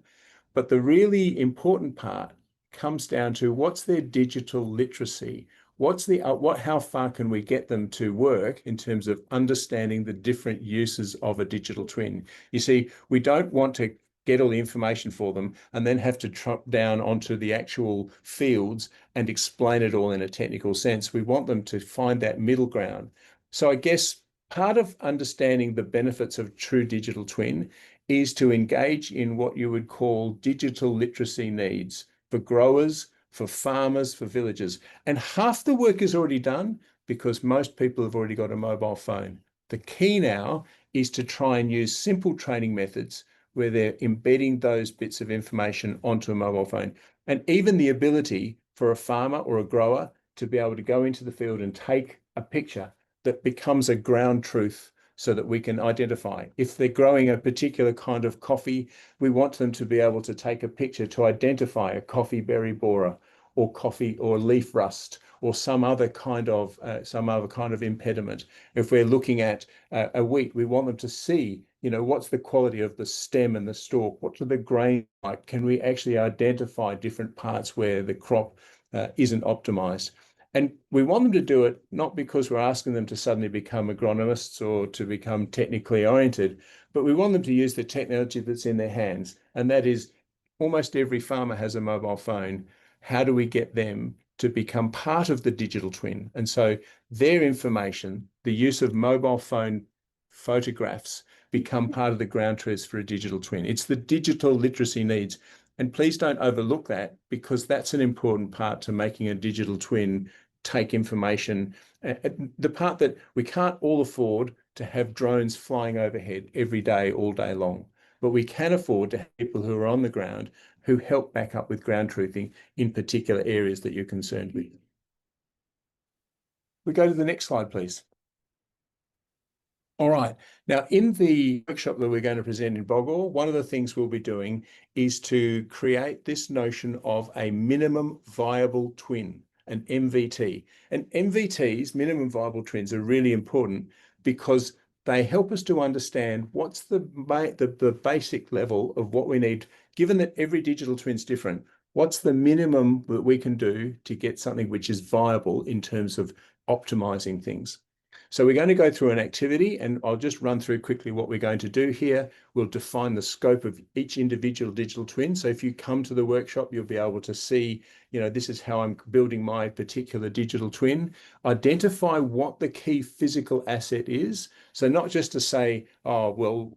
But the really important part comes down to what's their digital literacy? How far can we get them to work in terms of understanding the different uses of a digital twin? You see, we don't want to get all the information for them and then have to drop down onto the actual fields and explain it all in a technical sense. We want them to find that middle ground. So I guess part of understanding the benefits of true digital twin is to engage in what you would call digital literacy needs for growers, for farmers, for villagers. And half the work is already done because most people have already got a mobile phone. The key now is to try and use simple training methods where they're embedding those bits of information onto a mobile phone. And even the ability for a farmer or a grower to be able to go into the field and take a picture that becomes a ground truth so that we can identify. If they're growing a particular kind of coffee, we want them to be able to take a picture to identify a coffee berry borer or coffee or leaf rust or some other kind of impediment. If we're looking at a wheat, we want them to see, what's the quality of the stem and the stalk? What are the grains like? Can we actually identify different parts where the crop isn't optimized? And we want them to do it not because we're asking them to suddenly become agronomists or to become technically oriented, but we want them to use the technology that's in their hands. And that is, almost every farmer has a mobile phone. How do we get them to become part of the digital twin? And so their information, the use of mobile phone photographs, become part of the ground truths for a digital twin. It's the digital literacy needs. And please don't overlook that, because that's an important part to making a digital twin take information. The part that we can't all afford to have drones flying overhead every day, all day long, but we can afford to have people who are on the ground who help back up with ground truthing in particular areas that you're concerned with. We go to the next slide, please. All right. Now, in the workshop that we're going to present in Bogor, one of the things we'll be doing is to create this notion of a minimum viable twin, an MVT. And MVTs, minimum viable twins, are really important because they help us to understand what's the basic level of what we need, given that every digital twin's different. What's the minimum that we can do to get something which is viable in terms of optimizing things? So we're going to go through an activity, and I'll just run through quickly what we're going to do here. We'll define the scope of each individual digital twin. So if you come to the workshop, you'll be able to see, this is how I'm building my particular digital twin. Identify what the key physical asset is. So not just to say, oh, well,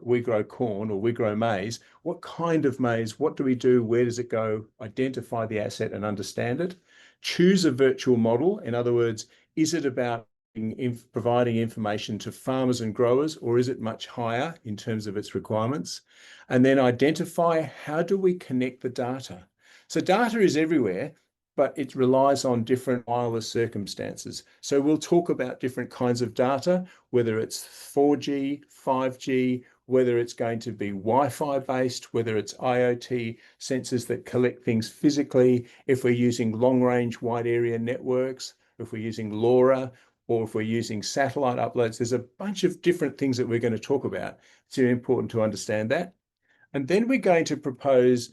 we grow corn or we grow maize. What kind of maize? What do we do? Where does it go? Identify the asset and understand it. Choose a virtual model. In other words, is it about providing information to farmers and growers, or is it much higher in terms of its requirements? And then identify, how do we connect the data? So data is everywhere, but it relies on different wireless circumstances. So we'll talk about different kinds of data, whether it's 4G, 5G, whether it's going to be Wi-Fi based, whether it's IoT sensors that collect things physically, if we're using long-range wide area networks, if we're using LoRa, or if we're using satellite uploads. There's a bunch of different things that we're going to talk about. It's very important to understand that. And then we're going to propose,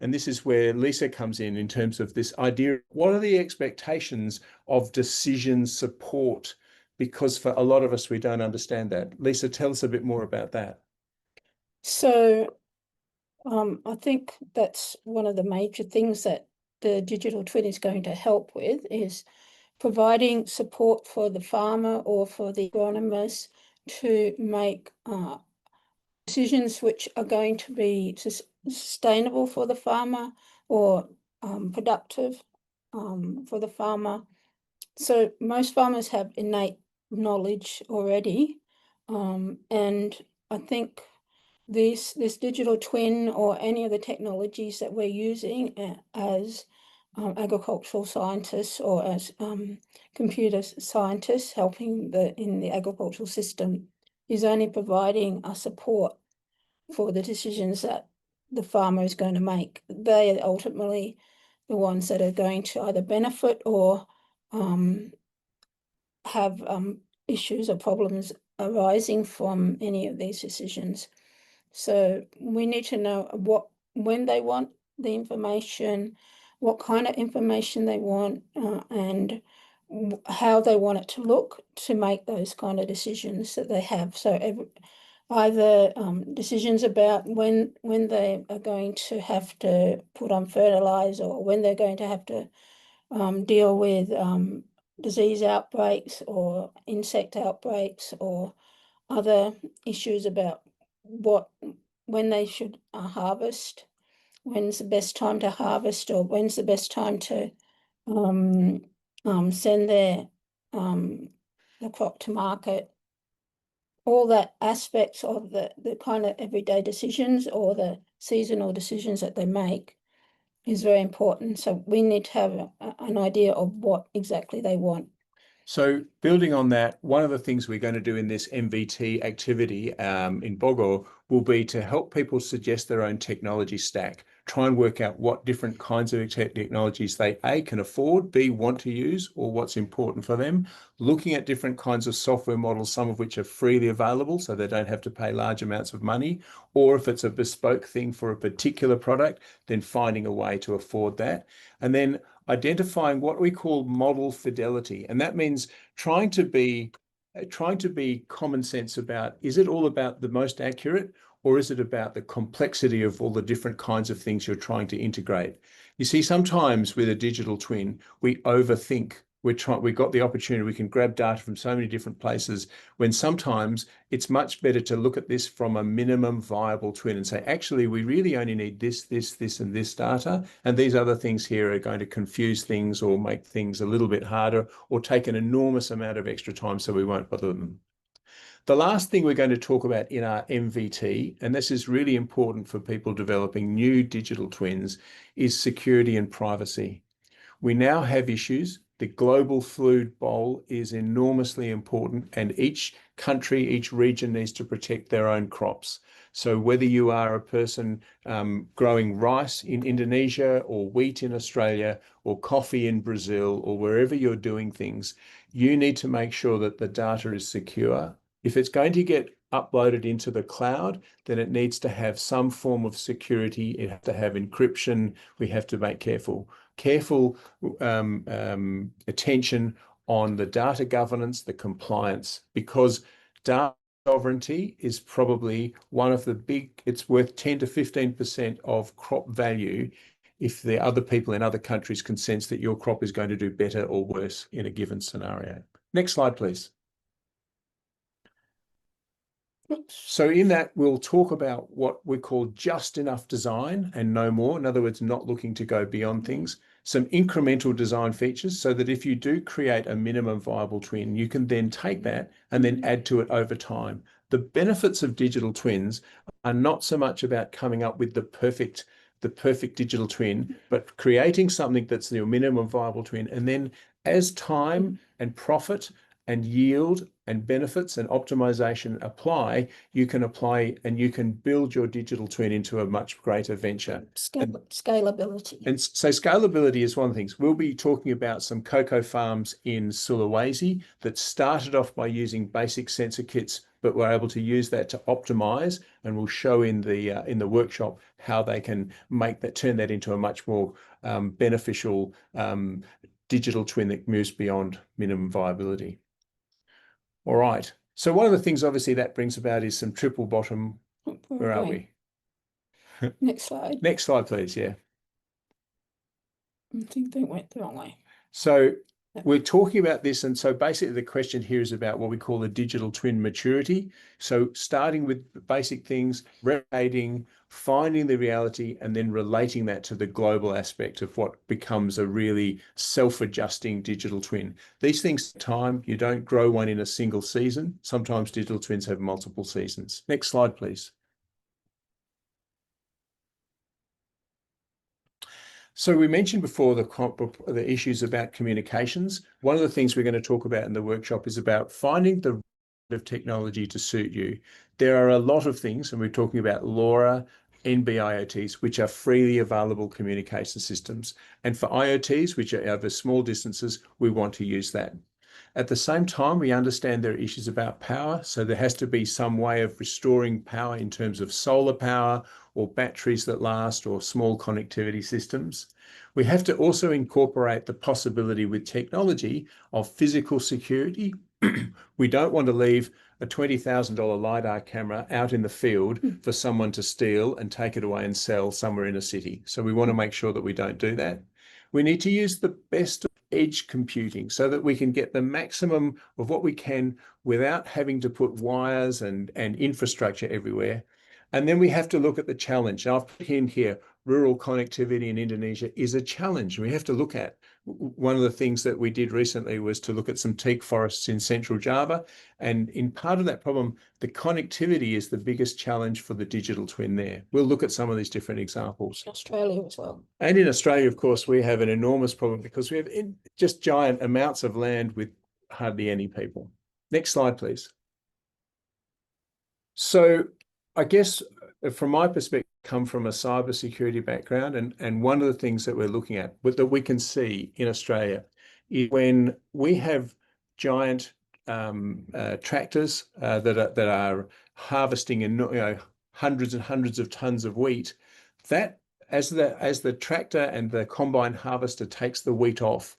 and this is where Leisa comes in terms of this idea, what are the expectations of decision support? Because for a lot of us, we don't understand that. Leisa, tell us a bit more about that. So I think that's one of the major things that the digital twin is going to help with, is providing support for the farmer or for the agronomist to make decisions which are going to be sustainable for the farmer or productive for the farmer. So most farmers have innate knowledge already, and I think this digital twin or any of the technologies that we're using as agricultural scientists or as computer scientists helping in the agricultural system is only providing a support for the decisions that the farmer is going to make. They are ultimately the ones that are going to either benefit or have issues or problems arising from any of these decisions. So we need to know when they want the information, what kind of information they want, and how they want it to look to make those kind of decisions that they have. So either decisions about when they are going to have to put on fertilizer, or when they're going to have to deal with disease outbreaks or insect outbreaks, or other issues about when they should harvest, when's the best time to harvest, or when's the best time to send the crop to market. all that aspects of the kind of everyday decisions or the seasonal decisions that they make is very important. So we need to have an idea of what exactly they want. So building on that, one of the things we're going to do in this MVT activity in Bogor will be to help people suggest their own technology stack, try and work out what different kinds of technologies they A, can afford, B, want to use, or what's important for them, looking at different kinds of software models, some of which are freely available, so they don't have to pay large amounts of money, or if it's a bespoke thing for a particular product, then finding a way to afford that. And then identifying what we call model fidelity. And that means trying to be common sense about, is it all about the most accurate, or is it about the complexity of all the different kinds of things you're trying to integrate? You see, sometimes with a digital twin, we overthink. We've got the opportunity, we can grab data from so many different places, when sometimes it's much better to look at this from a minimum viable twin and say, actually, we really only need this, and this data, and these other things here are going to confuse things or make things a little bit harder or take an enormous amount of extra time, so we won't bother them. The last thing we're going to talk about in our MVT, and this is really important for people developing new digital twins, is security and privacy. We now have issues. The global food bowl is enormously important, and each country, each region needs to protect their own crops. So whether you are a person growing rice in Indonesia or wheat in Australia or coffee in Brazil or wherever you're doing things, you need to make sure that the data is secure. If it's going to get uploaded into the cloud, then it needs to have some form of security. It has to have encryption. We have to make careful attention on the data governance, the compliance, because data sovereignty is probably one of the it's worth 10 to 15% of crop value if the other people in other countries can sense that your crop is going to do better or worse in a given scenario. Next slide, please. So in that, we'll talk about what we call just enough design and no more. In other words, not looking to go beyond things. Some incremental design features so that if you do create a minimum viable twin, you can then take that and then add to it over time. The benefits of digital twins are not so much about coming up with the perfect digital twin, but creating something that's your minimum viable twin. And then as time and profit and yield and benefits and optimization apply, you can apply and you can build your digital twin into a much greater venture. Scalability. And so scalability is one of the things. We'll be talking about some cocoa farms in Cileungsi that started off by using basic sensor kits, but were able to use that to optimize, and we'll show in the workshop how they can turn that into a much more beneficial digital twin that moves beyond minimum viability. All right. So one of the things obviously that brings about is some triple bottom. Where are we? Next slide. Next slide, please. Yeah. I think they went the wrong way. So we're talking about this. And so basically the question here is about what we call the digital twin maturity. So starting with basic things, replicating, finding the reality, and then relating that to the global aspect of what becomes a really self-adjusting digital twin. These things take time. You don't grow one in a single season. Sometimes digital twins have multiple seasons. Next slide, please. So we mentioned before the issues about communications. One of the things we're going to talk about in the workshop is about finding the of technology to suit you. There are a lot of things, and we're talking about LoRa, NB-IoTs, which are freely available communication systems. And for IoTs, which are over small distances, we want to use that. At the same time, we understand there are issues about power. So there has to be some way of restoring power in terms of solar power or batteries that last or small connectivity systems. We have to also incorporate the possibility with technology of physical security. We don't want to leave a $20,000 LiDAR camera out in the field for someone to steal and take it away and sell somewhere in a city. So we want to make sure that we don't do that. We need to use the best of edge computing so that we can get the maximum of what we can without having to put wires and infrastructure everywhere. And then we have to look at the challenge. Now, I've put in here rural connectivity in Indonesia is a challenge. We have to look at. One of the things that we did recently was to look at some teak forests in central Java. And in part of that problem, the connectivity is the biggest challenge for the digital twin there. We'll look at some of these different examples. Australia as well. And in Australia, of course, we have an enormous problem because we have just giant amounts of land with hardly any people. Next slide, please. So I guess from my perspective, I come from a cybersecurity background, and one of the things that we're looking at, that we can see in Australia, is when we have giant tractors that are harvesting hundreds and hundreds of tons of wheat, that as the tractor and the combine harvester takes the wheat off,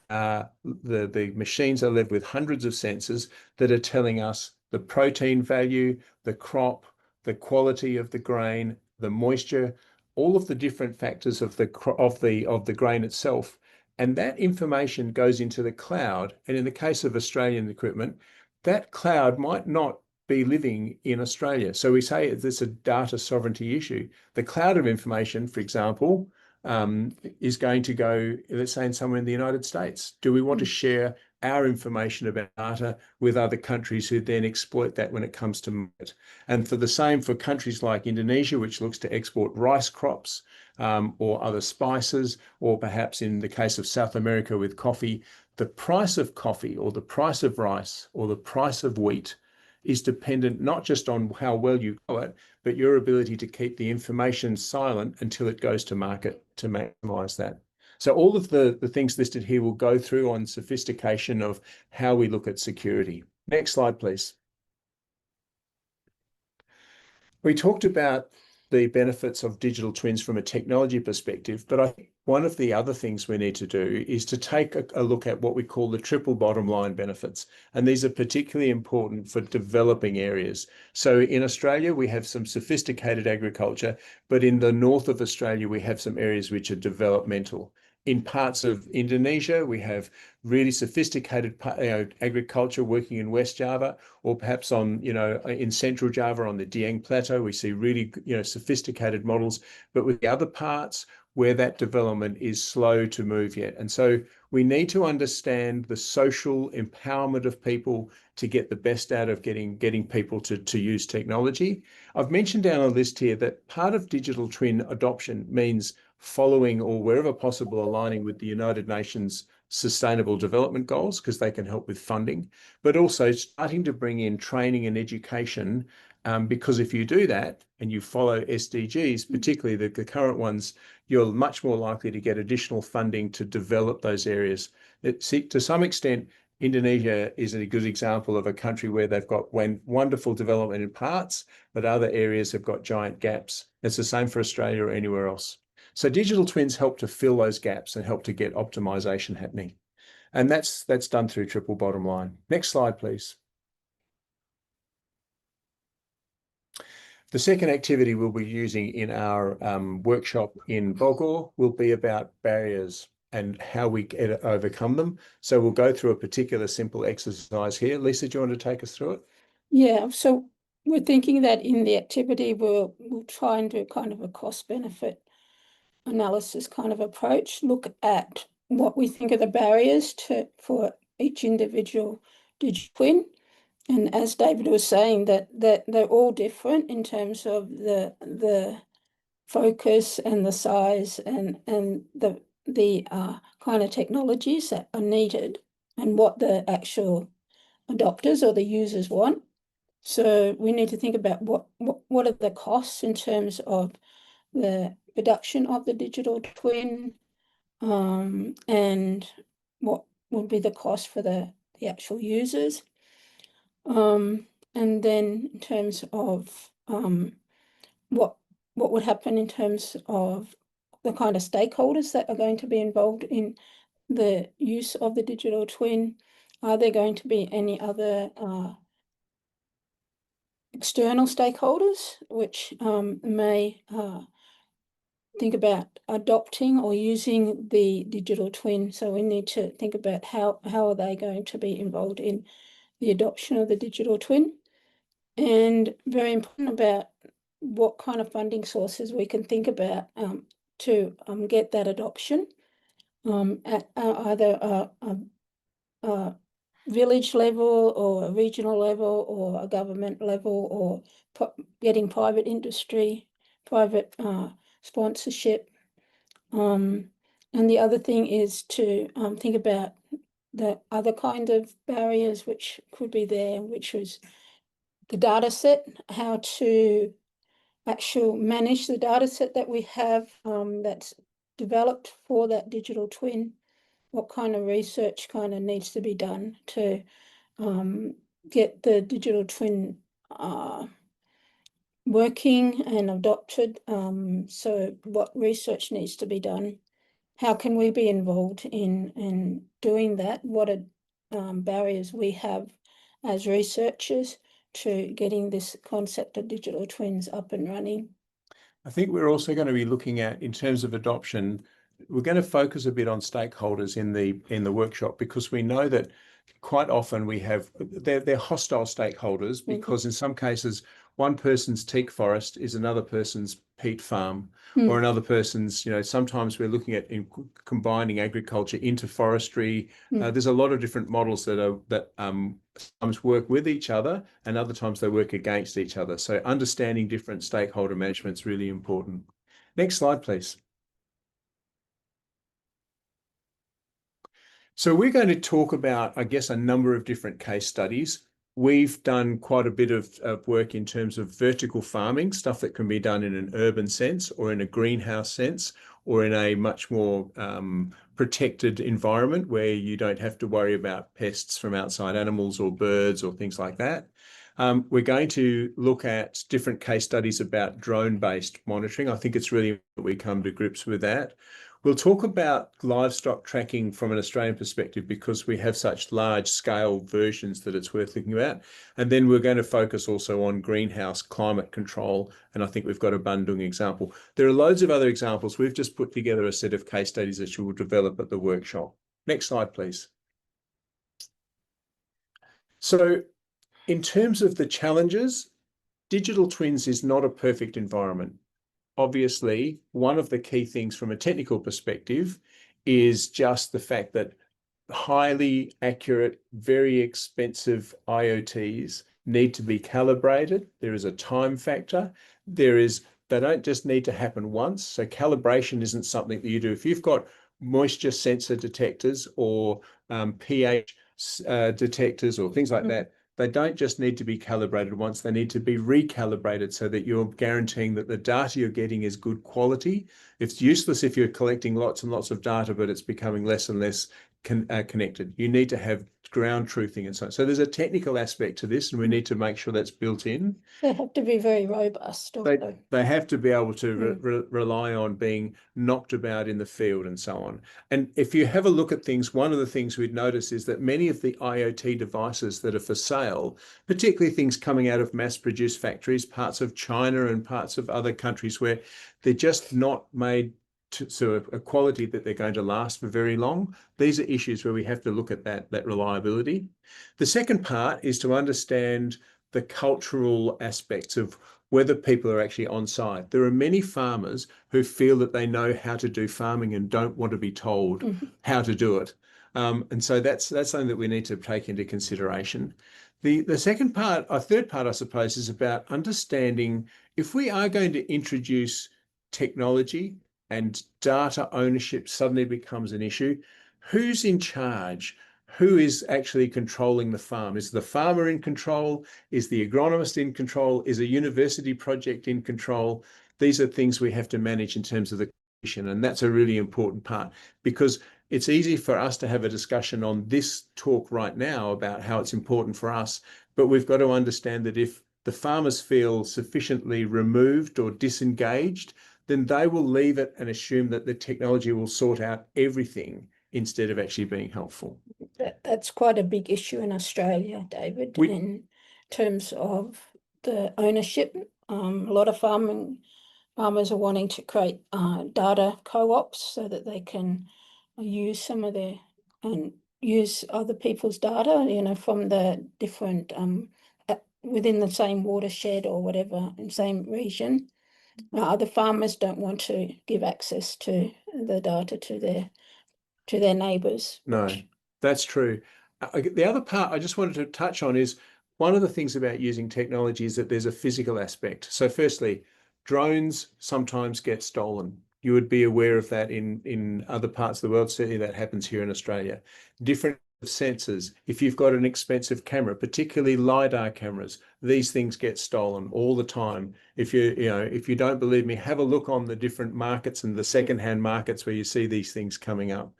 the machines are left with hundreds of sensors that are telling us the protein value, the crop, the quality of the grain, the moisture, all of the different factors of the grain itself. And that information goes into the cloud. And in the case of Australian equipment, that cloud might not be living in Australia. So we say it's a data sovereignty issue. The cloud of information, for example, is going to go, let's say, in somewhere in the United States. Do we want to share our information about data with other countries who then exploit that when it comes to market? And for the same for countries like Indonesia, which looks to export rice crops or other spices, or perhaps in the case of South America with coffee, the price of coffee or the price of rice or the price of wheat is dependent not just on how well you grow it, but your ability to keep the information silent until it goes to market to maximize that. So all of the things listed here will go through on sophistication of how we look at security. Next slide, please. We talked about the benefits of digital twins from a technology perspective, but I think one of the other things we need to do is to take a look at what we call the triple bottom line benefits. And these are particularly important for developing areas. So in Australia, we have some sophisticated agriculture, but in the north of Australia, we have some areas which are developmental. In parts of Indonesia, we have really sophisticated agriculture working in West Java, or perhaps in Central Java on the Dieng Plateau, we see really sophisticated models. But with the other parts where that development is slow to move yet, and so we need to understand the social empowerment of people to get the best out of getting people to use technology. I've mentioned down a list here that part of digital twin adoption means following, or wherever possible, aligning with the United Nations Sustainable Development Goals, because they can help with funding, but also starting to bring in training and education, because if you do that and you follow SDGs, particularly the current ones, you're much more likely to get additional funding to develop those areas. To some extent, Indonesia is a good example of a country where they've got wonderful development in parts, but other areas have got giant gaps. It's the same for Australia or anywhere else. So digital twins help to fill those gaps and help to get optimization happening. And that's done through triple bottom line. Next slide, please. The second activity we'll be using in our workshop in Bogor will be about barriers and how we overcome them. So we'll go through a particular simple exercise here. Leisa, do you want to take us through it? Yeah, so we're thinking that in the activity we'll try and do kind of a cost-benefit analysis kind of approach, look at what we think are the barriers for each individual digital twin. And as David was saying, that they're all different in terms of the focus and the size and the kind of technologies that are needed and what the actual adopters or the users want. So we need to think about what are the costs in terms of the production of the digital twin, and what would be the cost for the actual users. And then in terms of what would happen in terms of the kind of stakeholders that are going to be involved in the use of the digital twin. Are there going to be any other external stakeholders which may think about adopting or using the digital twin? So we need to think about how are they going to be involved in the adoption of the digital twin. And very important about what kind of funding sources we can think about to get that adoption at either a village level or a regional level or a government level, or getting private industry, private sponsorship. And the other thing is to think about the other kind of barriers which could be there, which was the data set, how to actually manage the data set that we have that's developed for that digital twin. What kind of research kind of needs to be done to get the digital twin working and adopted? So what research needs to be done? How can we be involved in doing that? What are barriers we have as researchers to getting this concept of digital twins up and running? I think we're also going to be looking at, in terms of adoption, we're going to focus a bit on stakeholders in the workshop, because we know that quite often we have, they're hostile stakeholders, because in some cases, one person's teak forest is another person's peat farm, or another person's, sometimes we're looking at combining agriculture into forestry. There's a lot of different models that sometimes work with each other, and other times they work against each other. So understanding different stakeholder management is really important. Next slide, please. So we're going to talk about, I guess, a number of different case studies. We've done quite a bit of work in terms of vertical farming, stuff that can be done in an urban sense or in a greenhouse sense or in a much more protected environment where you don't have to worry about pests from outside animals or birds or things like that. We're going to look at different case studies about drone-based monitoring. I think it's really important that we come to grips with that. We'll talk about livestock tracking from an Australian perspective, because we have such large-scale versions that it's worth looking at. And then we're going to focus also on greenhouse climate control, and I think we've got a Bandung example. There are loads of other examples. We've just put together a set of case studies that you will develop at the workshop. Next slide, please. So in terms of the challenges, digital twins is not a perfect environment. Obviously, one of the key things from a technical perspective is just the fact that highly accurate, very expensive IoTs need to be calibrated. There is a time factor. They don't just need to happen once. So calibration isn't something that you do. If you've got moisture sensor detectors or pH detectors or things like that, they don't just need to be calibrated once, they need to be recalibrated so that you're guaranteeing that the data you're getting is good quality. It's useless if you're collecting lots and lots of data, but it's becoming less and less connected. You need to have ground truthing and so on. So there's a technical aspect to this, and we need to make sure that's built in. They have to be very robust. They have to be able to rely on being knocked about in the field and so on. And if you have a look at things, one of the things we'd notice is that many of the IoT devices that are for sale, particularly things coming out of mass-produced factories, parts of China and parts of other countries where they're just not made to a quality that they're going to last for very long. These are issues where we have to look at that reliability. The second part is to understand the cultural aspects of whether people are actually on site. There are many farmers who feel that they know how to do farming and don't want to be told how to do it. And so that's something that we need to take into consideration. The second part, or third part, I suppose, is about understanding if we are going to introduce technology and data ownership suddenly becomes an issue, who's in charge? Who is actually controlling the farm? Is the farmer in control? Is the agronomist in control? Is a university project in control? These are things we have to manage in terms of the commission, and that's a really important part, because it's easy for us to have a discussion on this talk right now about how it's important for us, but we've got to understand that if the farmers feel sufficiently removed or disengaged, then they will leave it and assume that the technology will sort out everything instead of actually being helpful. That's quite a big issue in Australia, David, in terms of the ownership. A lot of farmers are wanting to create data co-ops so that they can use some of their use other people's data, from the different within the same watershed or whatever, in the same region, the farmers don't want to give access to the data to their neighbours. No, that's true. The other part I just wanted to touch on is one of the things about using technology is that there's a physical aspect. So firstly, drones sometimes get stolen. You would be aware of that in other parts of the world. Certainly that happens here in Australia. Different sensors. If you've got an expensive camera, particularly LiDAR cameras, these things get stolen all the time. If you don't believe me, have a look on the different markets and the secondhand markets where you see these things coming up.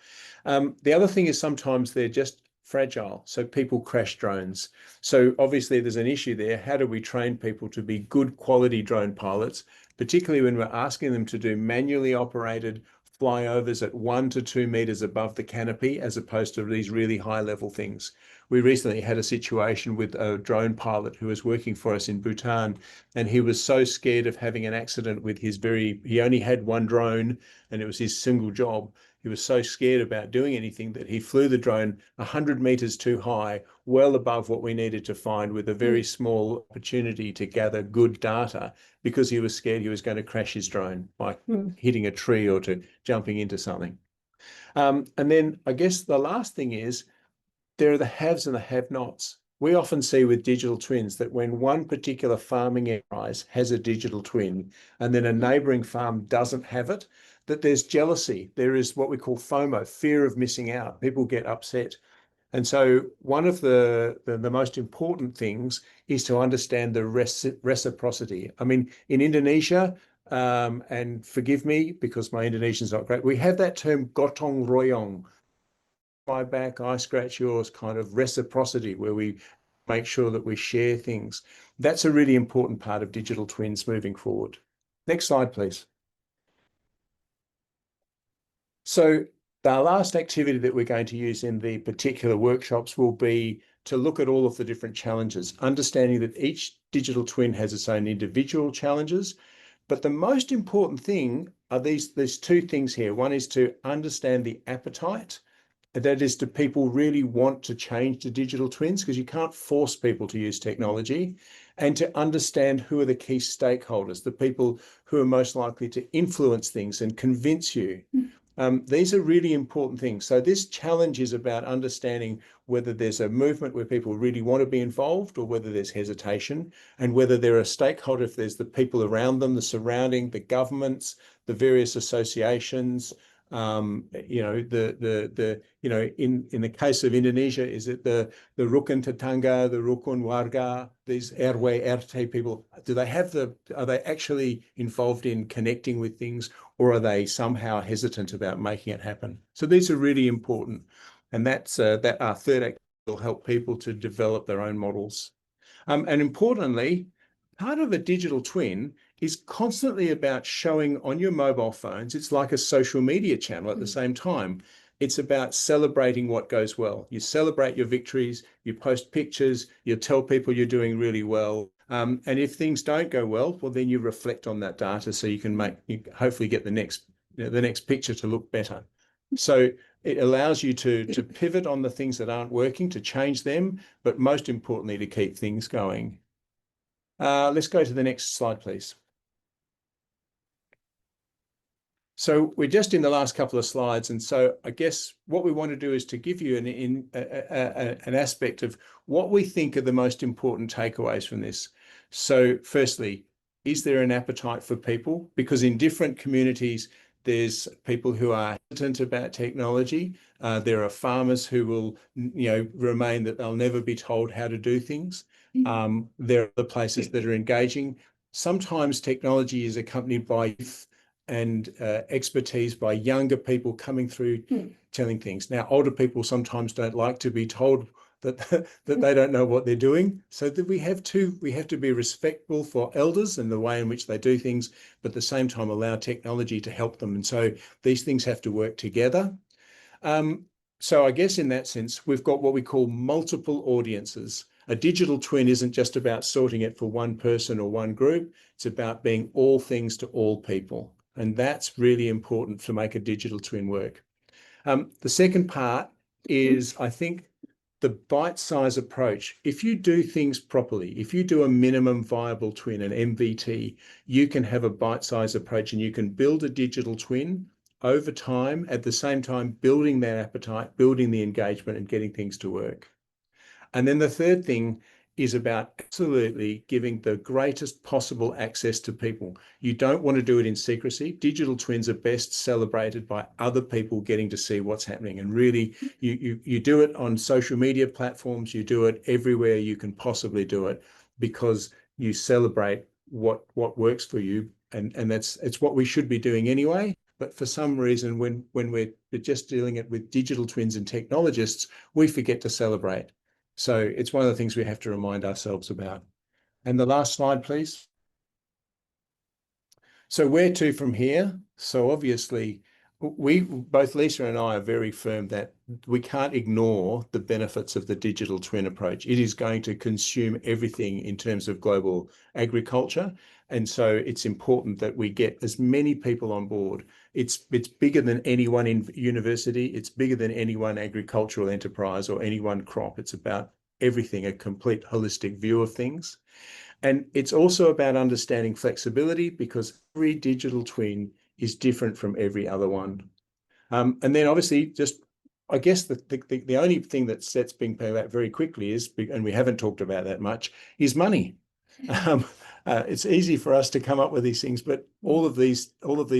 The other thing is sometimes they're just fragile. So people crash drones. So obviously there's an issue there. How do we train people to be good quality drone pilots, particularly when we're asking them to do manually operated flyovers at 1 to 2 meters above the canopy, as opposed to these really high level things. We recently had a situation with a drone pilot who was working for us in Bhutan, and he was so scared of having an accident with he only had one drone and it was his single job. He was so scared about doing anything that he flew the drone 100 meters too high, well above what we needed to find, with a very small opportunity to gather good data, because he was scared he was going to crash his drone by hitting a tree or to jumping into something. And then I guess the last thing is there are the haves and the have-nots. We often see with digital twins that when one particular farming enterprise has a digital twin and then a neighbouring farm doesn't have it, that there's jealousy. There is what we call FOMO, fear of missing out. People get upset. And so one of the most important things is to understand the reciprocity. I mean, in Indonesia, and forgive me because my Indonesian's not great, we have that term gotong royong, my back, I scratch yours, kind of reciprocity, where we make sure that we share things. That's a really important part of digital twins moving forward. Next slide, please. So the last activity that we're going to use in the particular workshops will be to look at all of the different challenges, understanding that each digital twin has its own individual challenges. But the most important thing are there's two things here. One is to understand the appetite. That is, do people really want to change to digital twins? Because you can't force people to use technology. And to understand who are the key stakeholders, the people who are most likely to influence things and convince you. These are really important things. So this challenge is about understanding whether there's a movement where people really want to be involved, or whether there's hesitation, and whether there are stakeholders, if there's the people around them, the surrounding, the governments, the various associations. In the case of Indonesia, is it the Rukun Tetangga, the Rukun Warga, these RW, RT people? Are they actually involved in connecting with things, or are they somehow hesitant about making it happen? So these are really important, and that's that our third activity will help people to develop their own models. And importantly, part of a digital twin is constantly about showing on your mobile phones. It's like a social media channel at the same time. It's about celebrating what goes well. You celebrate your victories, you post pictures, you tell people you're doing really well. And if things don't go well, then you reflect on that data so you can hopefully get the next picture to look better. So it allows you to pivot on the things that aren't working, to change them, but most importantly, to keep things going. Let's go to the next slide, please. So we're just in the last couple of slides, and so I guess what we want to do is to give you an aspect of what we think are the most important takeaways from this. So firstly, is there an appetite for people? Because in different communities, there's people who are hesitant about technology. There are farmers who will, remain that they'll never be told how to do things. There are other places that are engaging. Sometimes technology is accompanied by youth and expertise by younger people coming through telling things. Now, older people sometimes don't like to be told that they don't know what they're doing. So that we have to be respectful for elders and the way in which they do things, but at the same time allow technology to help them. And so these things have to work together. So I guess in that sense, we've got what we call multiple audiences. A digital twin isn't just about sorting it for one person or one group. It's about being all things to all people. And that's really important to make a digital twin work. The second part is, I think, the bite-size approach, if you do things properly, if you do a minimum viable twin, an MVT, you can have a bite-size approach and you can build a digital twin over time, at the same time building that appetite, building the engagement and getting things to work. And then the third thing is about absolutely giving the greatest possible access to people. You don't want to do it in secrecy. Digital twins are best celebrated by other people getting to see what's happening. And really, you do it on social media platforms, you do it everywhere you can possibly do it, because you celebrate what works for you. And it's what we should be doing anyway. But for some reason, when we're just dealing it with digital twins and technologists, we forget to celebrate. So it's one of the things we have to remind ourselves about. And the last slide, please. So where to from here? So obviously, both Leisa and I are very firm that we can't ignore the benefits of the digital twin approach. It is going to consume everything in terms of global agriculture. And so it's important that we get as many people on board. It's bigger than any one university. It's bigger than any one agricultural enterprise or any one crop. It's about everything, a complete holistic view of things. And it's also about understanding flexibility, because every digital twin is different from every other one. And then obviously, just I guess the only thing that sets being paid out very quickly is, and we haven't talked about that much, is money. It's easy for us to come up with these things, but all of these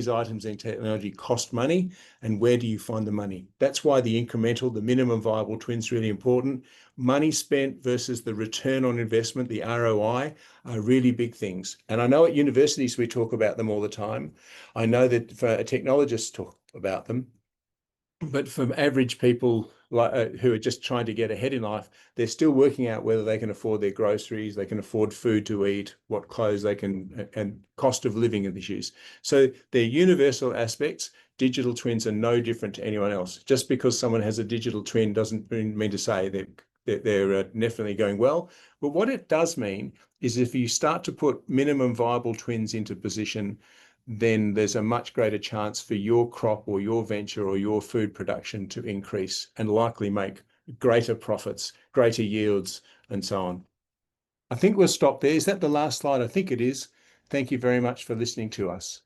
items in technology cost money. And where do you find the money? That's why the incremental, the minimum viable twin is really important. Money spent versus the return on investment, the ROI, are really big things. And I know at universities we talk about them all the time. I know that for technologists talk about them. But for average people who are just trying to get ahead in life, they're still working out whether they can afford their groceries, they can afford food to eat, what clothes they can, and cost of living issues. So they're universal aspects. Digital twins are no different to anyone else. Just because someone has a digital twin doesn't mean to say they're definitely going well. But what it does mean is if you start to put minimum viable twins into position, then there's a much greater chance for your crop or your venture or your food production to increase and likely make greater profits, greater yields, and so on. I think we'll stop there. Is that the last slide? I think it is. Thank you very much for listening to us.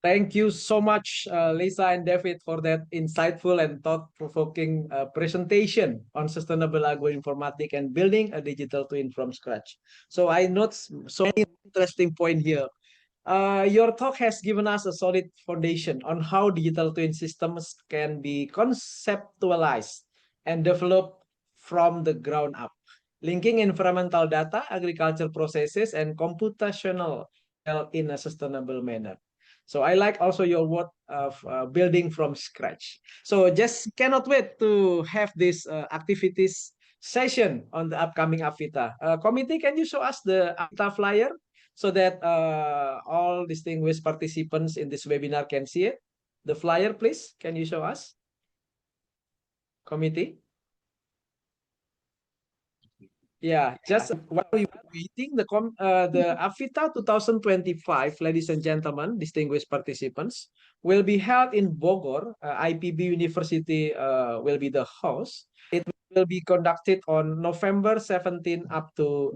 Thank you so much, Leisa and David, for that insightful and thought-provoking presentation on sustainable agroinformatics and building a digital twin from scratch. So I note so many interesting points here. Your talk has given us a solid foundation on how digital twin systems can be conceptualized and developed from the ground up, linking environmental data, agriculture processes, and computational in a sustainable manner. So I like also your word of building from scratch. So just cannot wait to have this activities session on the upcoming APFITA. Committee, can you show us the APFITA flyer so that all distinguished participants in this webinar can see it? The flyer, please. Can you show us? Committee? Yeah, just while we were waiting, the APFITA 2025, ladies and gentlemen, distinguished participants, will be held in Bogor. IPB University will be the host. It will be conducted on November 17 up to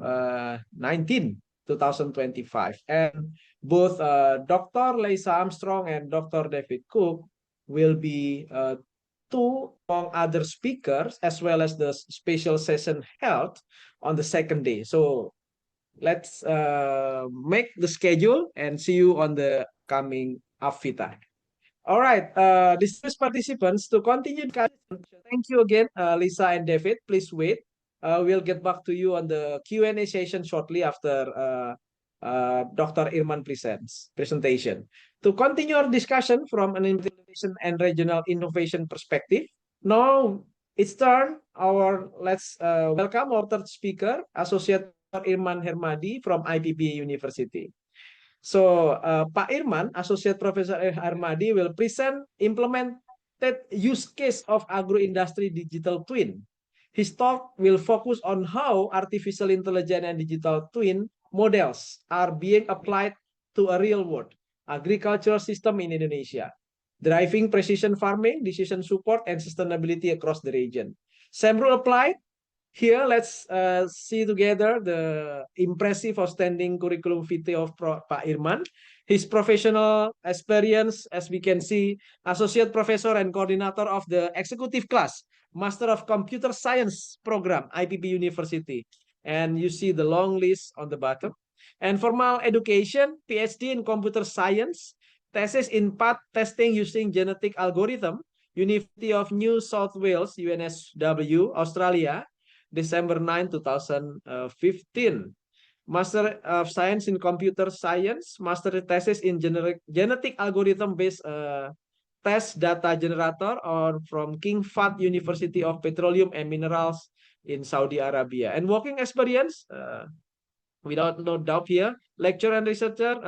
19, 2025. And both Dr. Leisa Armstrong and Dr. David Cook will be two among other speakers, as well as the special session held on the second day. So let's make the schedule and see you on the coming APFITA. All right, distinguished participants, to continue, thank you again, Leisa and David. Please wait. We'll get back to you on the Q&A session shortly after Dr. Irman presentation. To continue our discussion from an implementation and regional innovation perspective, now it's turn let's welcome our third speaker, Associate Irman Hermadi from IPB University. So Pak Irman, Associate Professor Hermadi, will present implemented use case of agro-industry digital twin. His talk will focus on how artificial intelligence and digital twin models are being applied to a real-world agricultural system in Indonesia. driving precision farming, decision support, and sustainability across the region. Same rule applied. Here, let's see together the impressive outstanding curriculum vitae of Pak Irman. His professional experience, as we can see, associate professor and coordinator of the executive class, Master of Computer Science program, IPB University. And you see the long list on the bottom. And formal education, Ph.D. in computer science, thesis in path testing using genetic algorithm, University of New South Wales, UNSW, Australia, December 9, 2015. Master of Science in Computer Science, Master Thesis in Genetic Algorithm-based Test Data Generator or from King Fahd University of Petroleum and Minerals in Saudi Arabia. And working experience, without no doubt here, lecturer and researcher,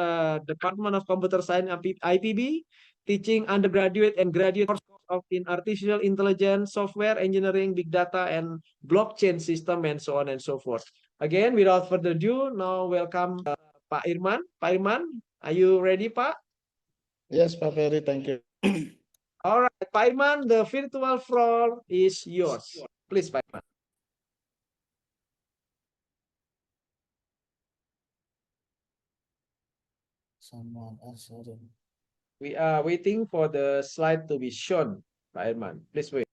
Department of Computer Science, IPB, teaching undergraduate and graduate course in artificial intelligence, software engineering, big data, and blockchain system, and so on and so forth. Again, without further ado, now welcome Pak Irman. Pak Irman, are you ready, Pak? Yes, Pak Verry, thank you. All right, Pak Irman, the virtual floor is yours. Please, Pak Irman. Someone else. We are waiting for the slide to be shown, Pak Irman. Please wait.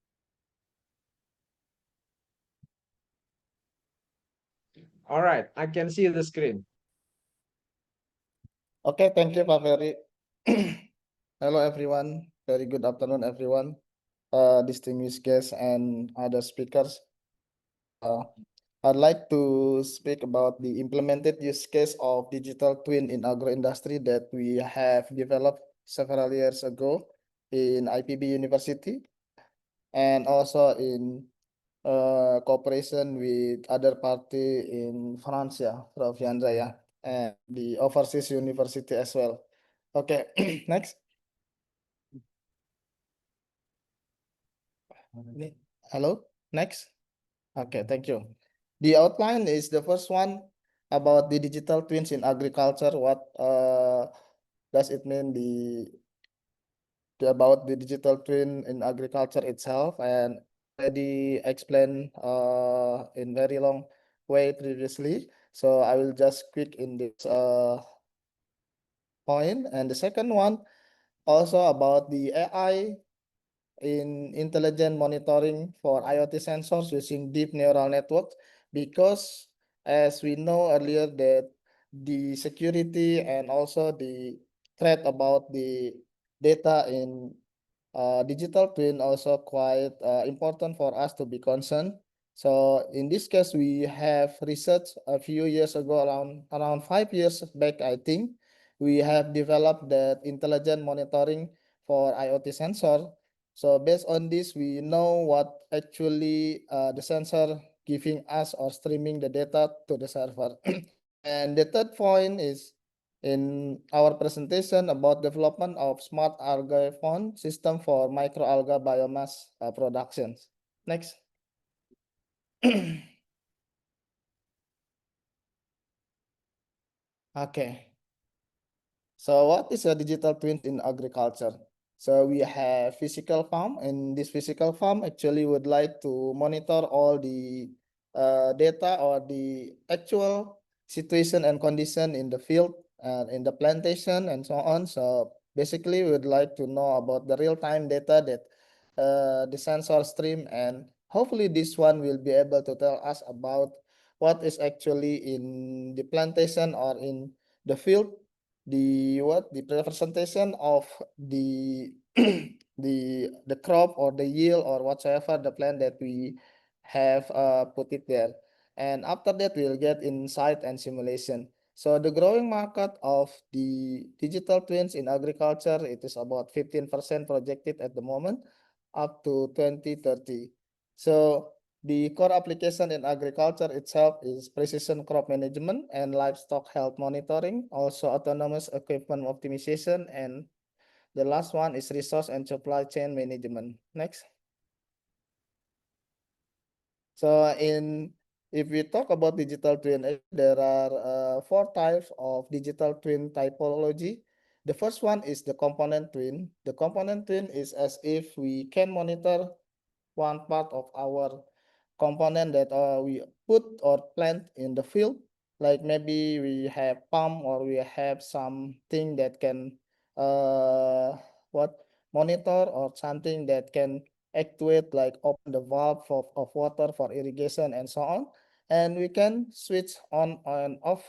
All right, I can see the screen. Okay, thank you, Pak Verry. Hello, everyone. Very good afternoon, everyone. Distinguished guests and other speakers. I'd like to speak about the implemented use case of digital twin in agro-industry that we have developed several years ago in IPB University and also in cooperation with other party in France, Prof. Yandra, and the overseas university as well. Okay, next. Hello, next. Okay, thank you. The outline is the first one about the digital twins in agriculture. What does it mean about the digital twin in agriculture itself, and already explained in very long way previously. So I will just quick in this point. And the second one also about the AI in intelligent monitoring for IoT sensors using deep neural networks, because as we know earlier that the security and also the threat about the data in digital twin also quite important for us to be concerned. So in this case, we have researched a few years ago, around 5 years back, I think, we have developed that intelligent monitoring for IoT sensor. So based on this, we know what actually the sensor giving us or streaming the data to the server. And the third point is in our presentation about development of smart algae fund system for microalgae biomass productions. Next. Okay. So what is a digital twin in agriculture? So we have physical farm, and this physical farm actually would like to monitor all the data or the actual situation and condition in the field and in the plantation and so on. So basically we would like to know about the real-time data that the sensor stream, and hopefully this one will be able to tell us about what is actually in the plantation or in the field, the representation of the the crop or the yield or whatsoever the plant that we have put it there. And after that we'll get insight and simulation. So the growing market of the digital twins in agriculture, it is about 15% projected at the moment up to 2030. So the core application in agriculture itself is precision crop management and livestock health monitoring, also autonomous equipment optimization, and the last one is resource and supply chain management. Next. So if we talk about digital twin, there are 4 types of digital twin typology. The first one is the component twin. The component twin is as if we can monitor one part of our component that we put or plant in the field. Like maybe we have pump or we have something that can monitor or something that can actuate, like open the valve of water for irrigation and so on. And we can switch on and off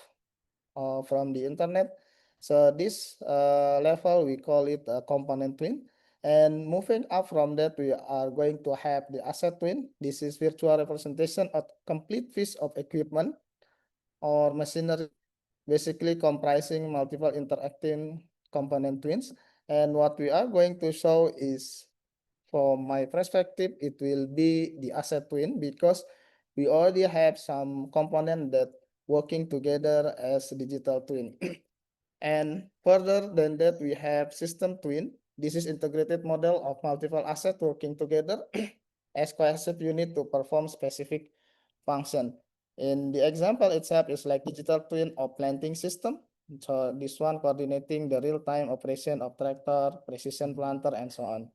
from the internet. So this level, we call it a component twin. And moving up from that, we are going to have the asset twin. This is virtual representation of complete piece of equipment or machinery, basically comprising multiple interacting component twins. And what we are going to show is, from my perspective, it will be the asset twin, because we already have some component that working together as digital twin. And further than that, we have system twin. This is integrated model of multiple assets working together as cohesive unit to perform specific function. In the example itself is like digital twin of planting system. So this one coordinating the real-time operation of tractor, precision planter, and so on.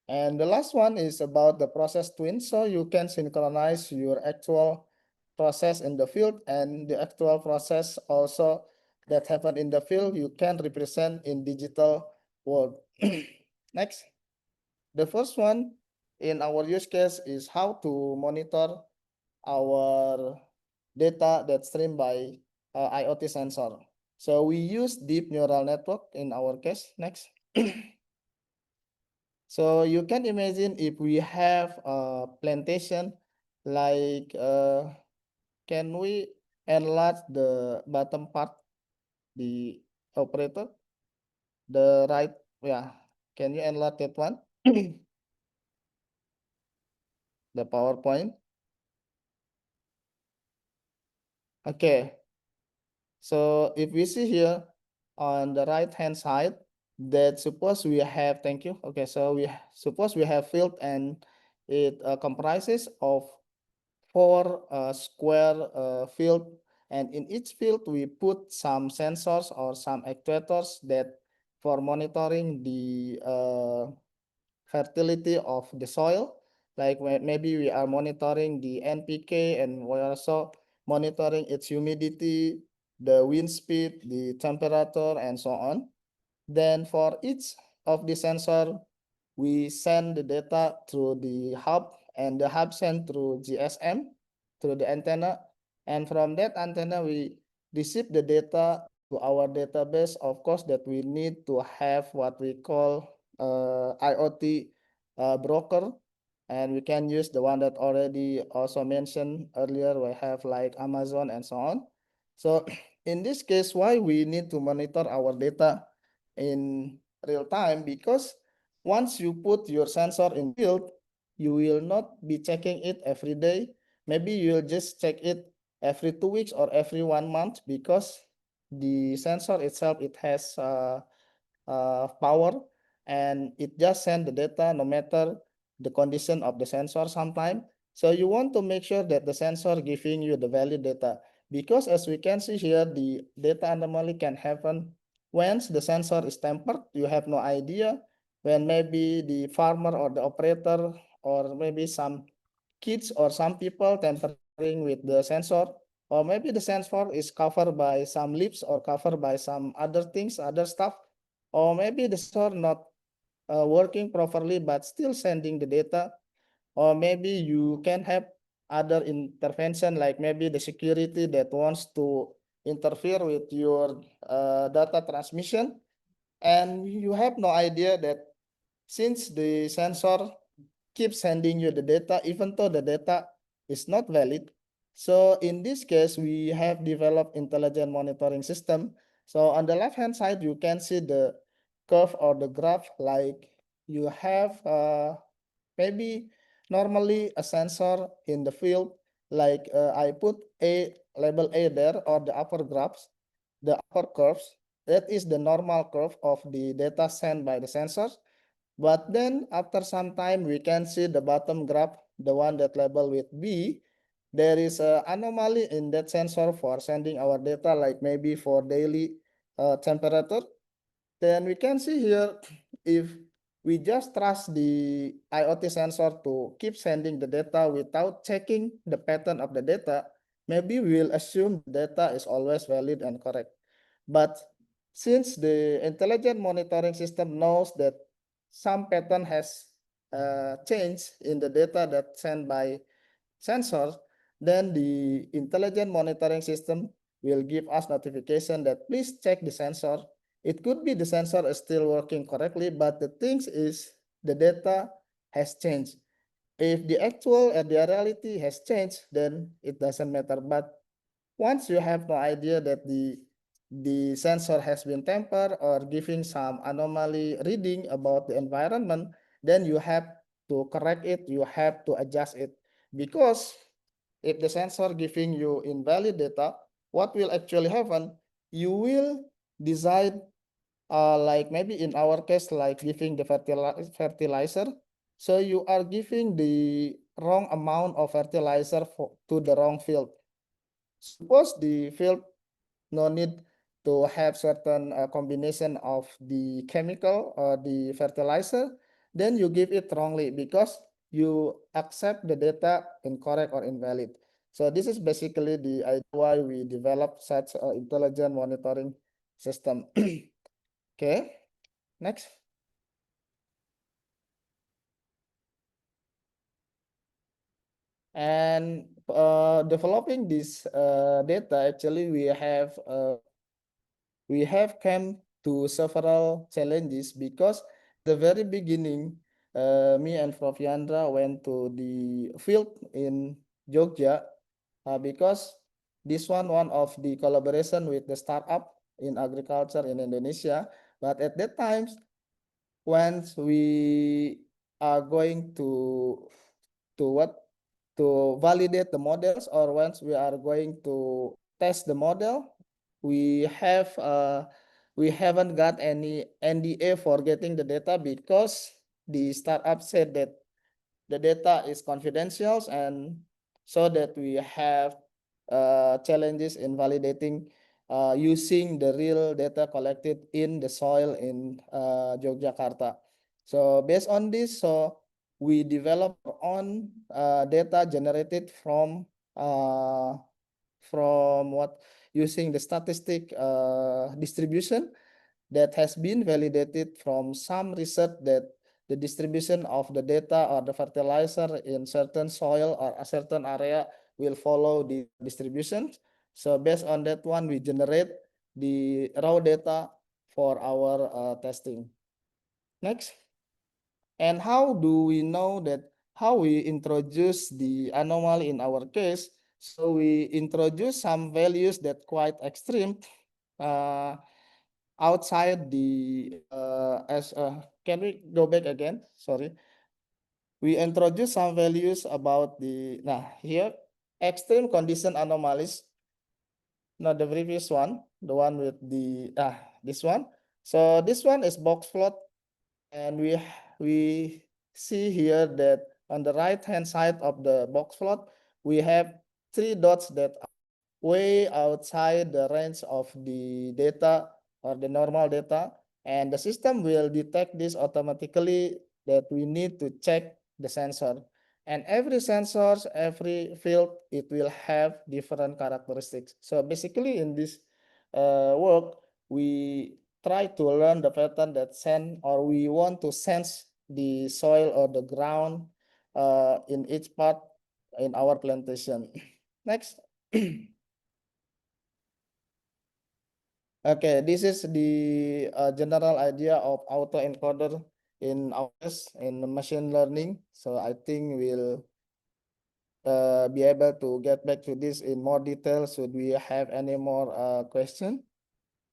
And the last one is about the process twin. So you can synchronize your actual process in the field and the actual process also that happen in the field, you can represent in digital world. Next. The first one in our use case is how to monitor our data that's streamed by IoT sensor. So we use deep neural network in our case. Next. So you can imagine if we have a plantation, like can we enlarge the bottom part, the operator, the right, yeah, can you enlarge that one? The PowerPoint. Okay, so if we see here on the right hand side, that suppose we have, thank you. Okay, so we suppose we have field and it comprises of 4 square field, and in each field we put some sensors or some actuators that for monitoring the fertility of the soil. Like maybe we are monitoring the NPK, and we're also monitoring its humidity, the wind speed, the temperature, and so on. Then for each of the sensor, we send the data through the hub, and the hub send through GSM, through the antenna. And from that antenna, we receive the data to our database. Of course, that we need to have what we call IoT broker. And we can use the one that already also mentioned earlier. We have like Amazon and so on. So in this case, why we need to monitor our data in real time? Because once you put your sensor in field, you will not be checking it every day. Maybe you'll just check it every 2 weeks or every 1 month, because the sensor itself, it has power, and it just send the data no matter the condition of the sensor sometime. So you want to make sure that the sensor giving you the valid data, because as we can see here, the data anomaly can happen once the sensor is tampered. You have no idea when maybe the farmer or the operator or maybe some kids or some people tampering with the sensor, or maybe the sensor is covered by some leaves or covered by some other things, other stuff, or maybe the sensor not working properly but still sending the data, or maybe you can have other intervention, like maybe the security that wants to interfere with your data transmission, and you have no idea that since the sensor keeps sending you the data, even though the data is not valid. So in this case, we have developed intelligent monitoring system. So on the left hand side, you can see the curve or the graph, like you have maybe normally a sensor in the field, like I put a label A there, or the upper graphs, the upper curves, that is the normal curve of the data sent by the sensors. But then after some time, we can see the bottom graph, the one that labeled with B, there is an anomaly in that sensor for sending our data, like maybe for daily temperature. then we can see here if we just trust the IoT sensor to keep sending the data without checking the pattern of the data, maybe we'll assume the data is always valid and correct. But since the intelligent monitoring system knows that some pattern has changed in the data that sent by sensors, then the intelligent monitoring system will give us notification that please check the sensor. It could be the sensor is still working correctly, but the thing is the data has changed. If the actual and the reality has changed, then it doesn't matter. But once you have no idea that the sensor has been tampered or giving some anomaly reading about the environment, then you have to correct it, you have to adjust it. Because if the sensor giving you invalid data, what will actually happen? You will decide, like maybe in our case, like giving the fertilizer. So you are giving the wrong amount of fertilizer to the wrong field. Suppose the field no need to have certain combination of the chemical or the fertilizer, then you give it wrongly because you accept the data incorrect or invalid. So this is basically the idea why we develop such an intelligent monitoring system. Okay, next. And developing this data, actually we have come to several challenges because the very beginning, me and Prof. Yandra went to the field in Jogja because this one of the collaboration with the startup in agriculture in Indonesia. But at that time, once we are going to validate the models, or once we are going to test the model, we haven't got any NDA for getting the data because the startup said that the data is confidential, and so that we have challenges in validating using the real data collected in the soil in Yogyakarta. So based on this, so we develop our own data generated from using the statistic distribution that has been validated from some research that the distribution of the data or the fertilizer in certain soil or a certain area will follow the distribution. So based on that one, we generate the raw data for our testing. Next. And how do we know that how we introduce the anomaly in our case? So we introduce some values that quite extreme outside the can we go back again? Sorry. We introduce some values about the here extreme condition anomalies. Not the previous one, the one with the this one. So this one is box plot, and we see here that on the right hand side of the box plot we have 3 dots that are way outside the range of the data or the normal data, and the system will detect this automatically that we need to check the sensor. And every sensor, every field, it will have different characteristics. So basically in this work, we try to learn the pattern that send, or we want to sense the soil or the ground in each part in our plantation. Next. Okay, this is the general idea of autoencoder in machine learning. So I think we'll be able to get back to this in more detail should we have any more question.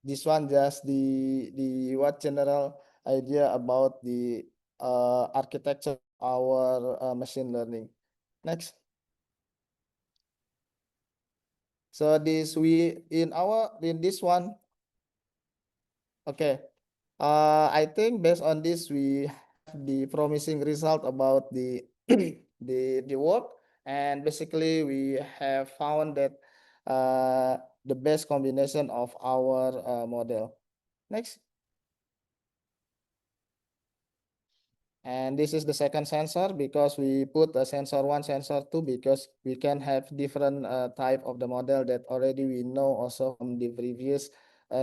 This one just the what general idea about the architecture of our machine learning. Next. So this in this one. Okay. I think based on this, we have the promising result about the the work, and basically we have found that the best combination of our model. Next. And this is the second sensor because we put a sensor 1, sensor 2 because we can have different type of the model that already we know also from the previous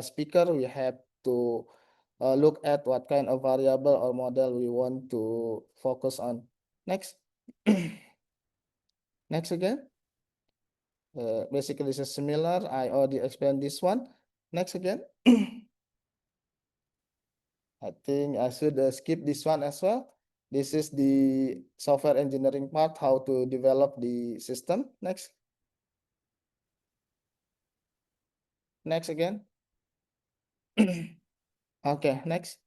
speaker. We have to look at what kind of variable or model we want to focus on. Next. Next again. Basically, this is similar. I already explained this one. Next again. I think I should skip this one as well. This is the software engineering part, how to develop the system. Next. Next again. Okay, next.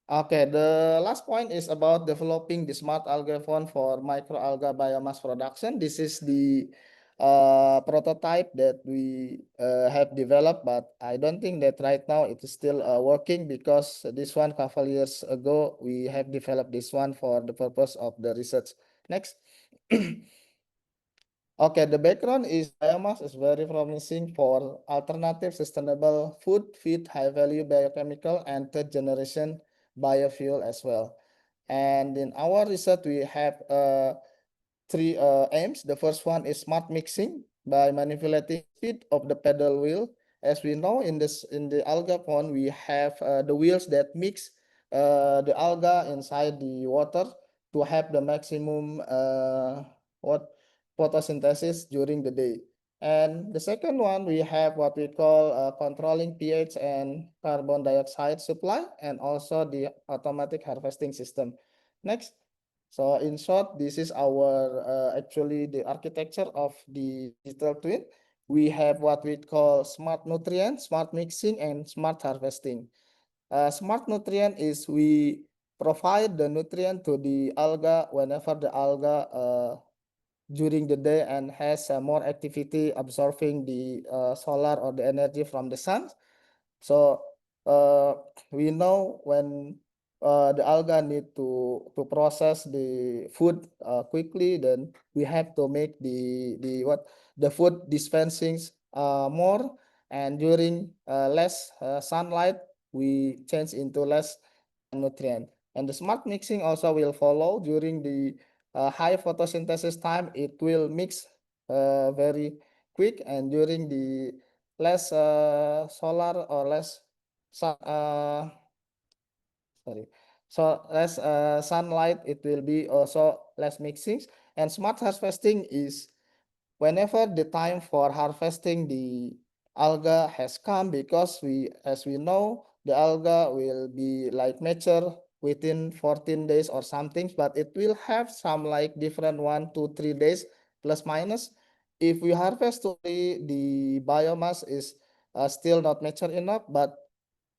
Okay, the last point is about developing the smart algae fund for microalgae biomass production. This is the prototype that we have developed, but I don't think that right now it is still working because this one couple years ago we have developed this one for the purpose of the research. Next. Okay, the background is biomass is very promising for alternative sustainable food, feed, high value biochemical, and third generation biofuel as well. And in our research, we have three aims. The first one is smart mixing by manipulating speed of the pedal wheel. As we know, in the alga pond, we have the wheels that mix the alga inside the water to have the maximum photosynthesis during the day. And the second one, we have what we call controlling pH and carbon dioxide supply, and also the automatic harvesting system. Next. So in short, this is our actually the architecture of the digital twin. We have what we call smart nutrient, smart mixing, and smart harvesting. Smart nutrient is we provide the nutrient to the alga whenever the alga during the day and has more activity absorbing the solar or the energy from the sun. So we know when the alga need to process the food quickly, then we have to make the food dispensing more, and during less sunlight we change into less nutrient. And the smart mixing also will follow during the high photosynthesis time. It will mix very quick, and during the less solar or less sun, less sunlight, it will be also less mixing. And smart harvesting is whenever the time for harvesting the alga has come, because as we know, the alga will be like mature within 14 days or something, but it will have some like different 1 to 3 days plus minus. If we harvest today, the biomass is still not mature enough, but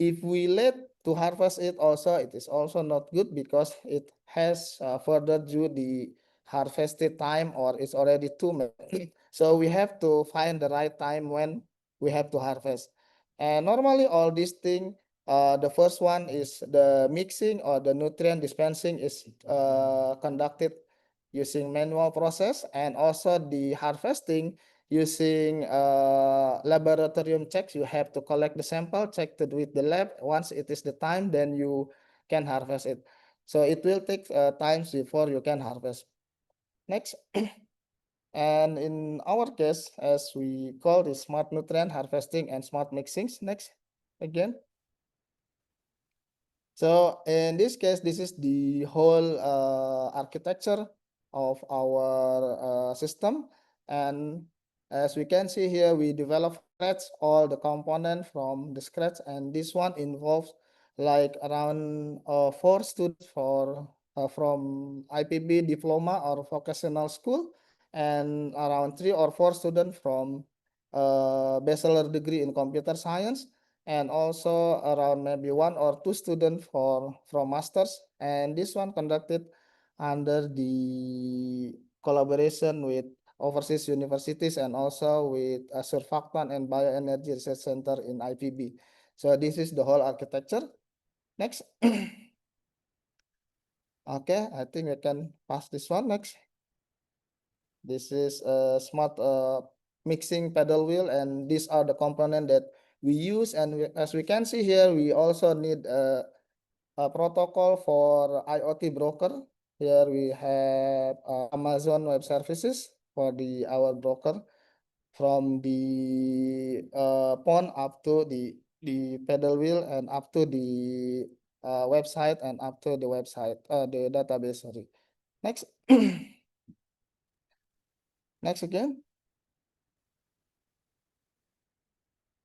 if we let to harvest it also, it is also not good because it has further due the harvested time or it's already too late. So we have to find the right time when we have to harvest. And normally all these things, the first one is the mixing or the nutrient dispensing is conducted using manual process, and also the harvesting using laboratorium checks. You have to collect the sample, check it with the lab. Once it is the time, then you can harvest it. So it will take times before you can harvest. Next. And in our case, as we call this smart nutrient harvesting and smart mixings. Next again. So in this case, this is the whole architecture of our system. And as we can see here, we develop scratch all the components from the scratch. And this one involves like around 4 students from IPB diploma or vocational school, and around 3 or 4 students from bachelor degree in computer science, and also around maybe 1 or 2 students from masters. And this one conducted under the collaboration with overseas universities and also with a surfactant and bioenergy research center in IPB. So this is the whole architecture. Next. Okay, I think we can pass this one. Next. This is a smart mixing pedal wheel, and these are the components that we use. And as we can see here, we also need a protocol for IoT broker. Here we have Amazon Web Services for our broker, from the pond up to the pedal wheel and up to the website and up to the website, the database. Sorry. Next. Next again.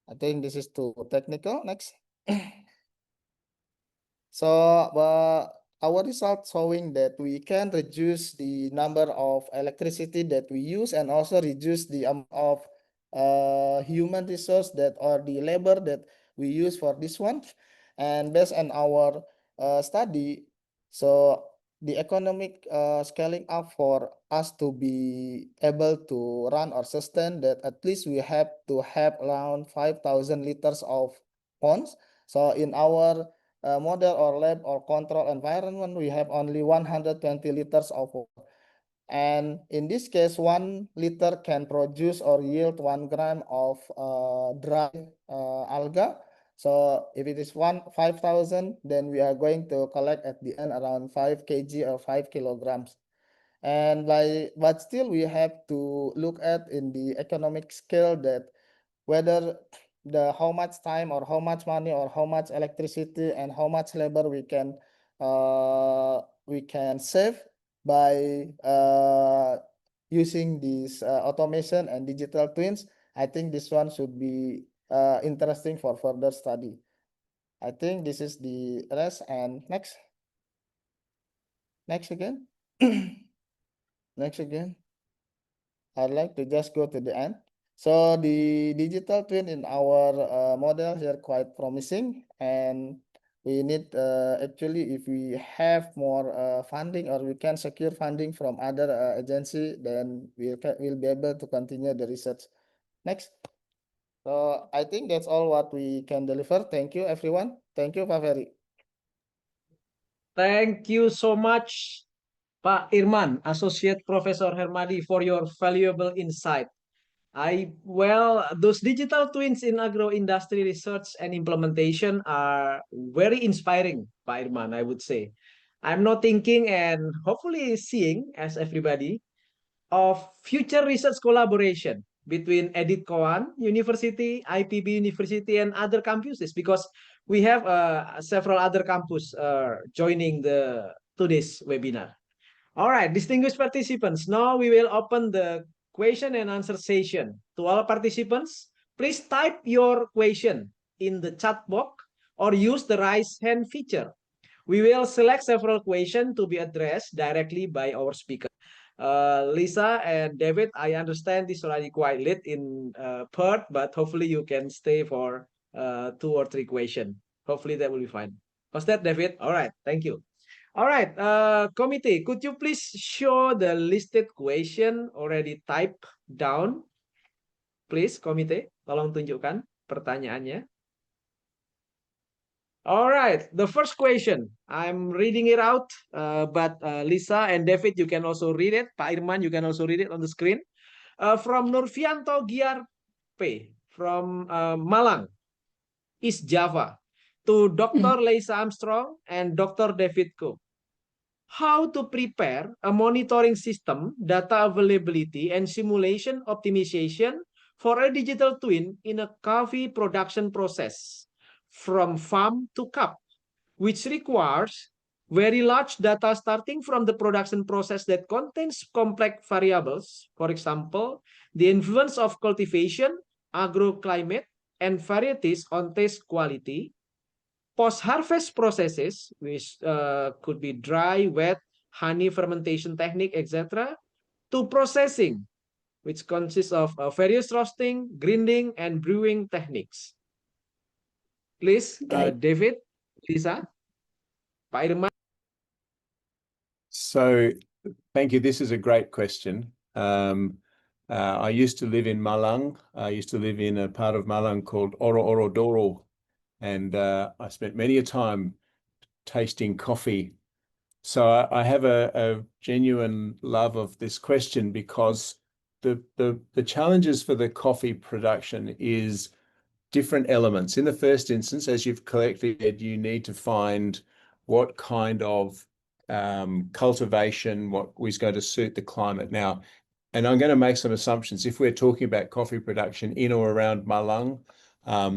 I think this is too technical. Next. So our results showing that we can reduce the number of electricity that we use and also reduce the amount of human resource that or the labor that we use for this one. And based on our study, so the economic scaling up for us to be able to run or sustain that, at least we have to have around 5,000 liters of ponds. So in our model or lab or control environment, we have only 120 liters of water. And in this case, 1 liter can produce or yield 1 gram of dry alga. So if it is 5,000, then we are going to collect at the end around 5 kg or 5 kilograms. And but still we have to look at in the economic scale that whether how much time or how much money or how much electricity and how much labor we can save by using these automation and digital twins. I think this one should be interesting for further study. I think this is the rest. And next again. Next again. I'd like to just go to the end. So the digital twin in our model here quite promising, and we need actually, if we have more funding or we can secure funding from other agency, then we'll be able to continue the research. Next. So I think that's all what we can deliver. Thank you, everyone. Thank you, Pak Verry. Thank you so much, Pak Irman, Associate Professor Hermadi, for your valuable insight. Those digital twins in agro-industry research and implementation are very inspiring, Pak Irman, I would say. I'm now thinking and hopefully seeing, as everybody, of future research collaboration between Edith Cowan University, IPB University, and other campuses, because we have several other campus joining today's webinar. All right, distinguished participants, now we will open the question and answer session. To all participants, please type your question in the chat box or use the raise hand feature. We will select several questions to be addressed directly by our speaker. Leisa and David, I understand this already quite late in Perth, but hopefully you can stay for 2 or 3 questions. Hopefully that will be fine. Was that, David? All right, thank you. All right, committee, could you please show the listed question already typed down? Please, committee, tolong tunjukkan pertanyaannya. All right, the first question, I'm reading it out, but Lisa and David, you can also read it. Pak Irman, you can also read it on the screen. From Nurfianto Giar P, from Malang, East Java, to Dr. Leisa Armstrong and Dr. David Ko. How to prepare a monitoring system, data availability, and simulation optimization for a digital twin in a coffee production process from farm to cup, which requires very large data starting from the production process that contains complex variables. For example, the influence of cultivation, agroclimate, and varieties on taste quality, post-harvest processes, which could be dry, wet, honey fermentation technique, etc., to processing, which consists of various roasting, grinding, and brewing techniques. Please, David, Lisa, Pak Irman. So, thank you. This is a great question. I used to live in Malang. I used to live in a part of Malang called Oro-Orodoro, and I spent many a time tasting coffee. So I have a genuine love of this question, because the challenges for the coffee production is different elements. In the first instance, as you've correctly said, you need to find what kind of cultivation, what is going to suit the climate. Now, and I'm going to make some assumptions. If we're talking about coffee production in or around Malang,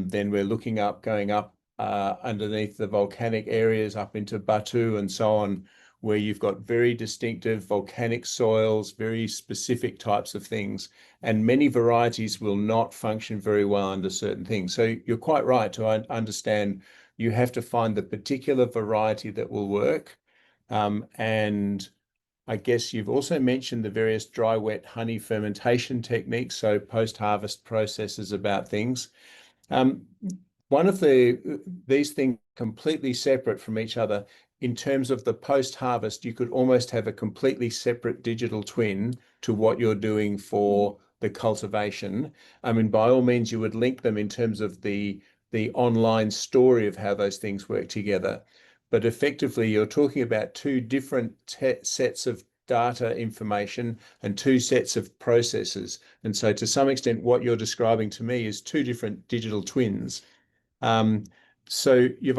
then we're looking up, going up underneath the volcanic areas up into Batu and so on, where you've got very distinctive volcanic soils, very specific types of things, and many varieties will not function very well under certain things. So you're quite right to understand you have to find the particular variety that will work. And I guess you've also mentioned the various dry, wet honey fermentation techniques, so post-harvest processes about things. One of these things completely separate from each other. In terms of the post-harvest, you could almost have a completely separate digital twin to what you're doing for the cultivation. I mean, by all means, you would link them in terms of the online story of how those things work together. But effectively, you're talking about two different sets of data information and two sets of processes. And so to some extent, what you're describing to me is two different digital twins. So you've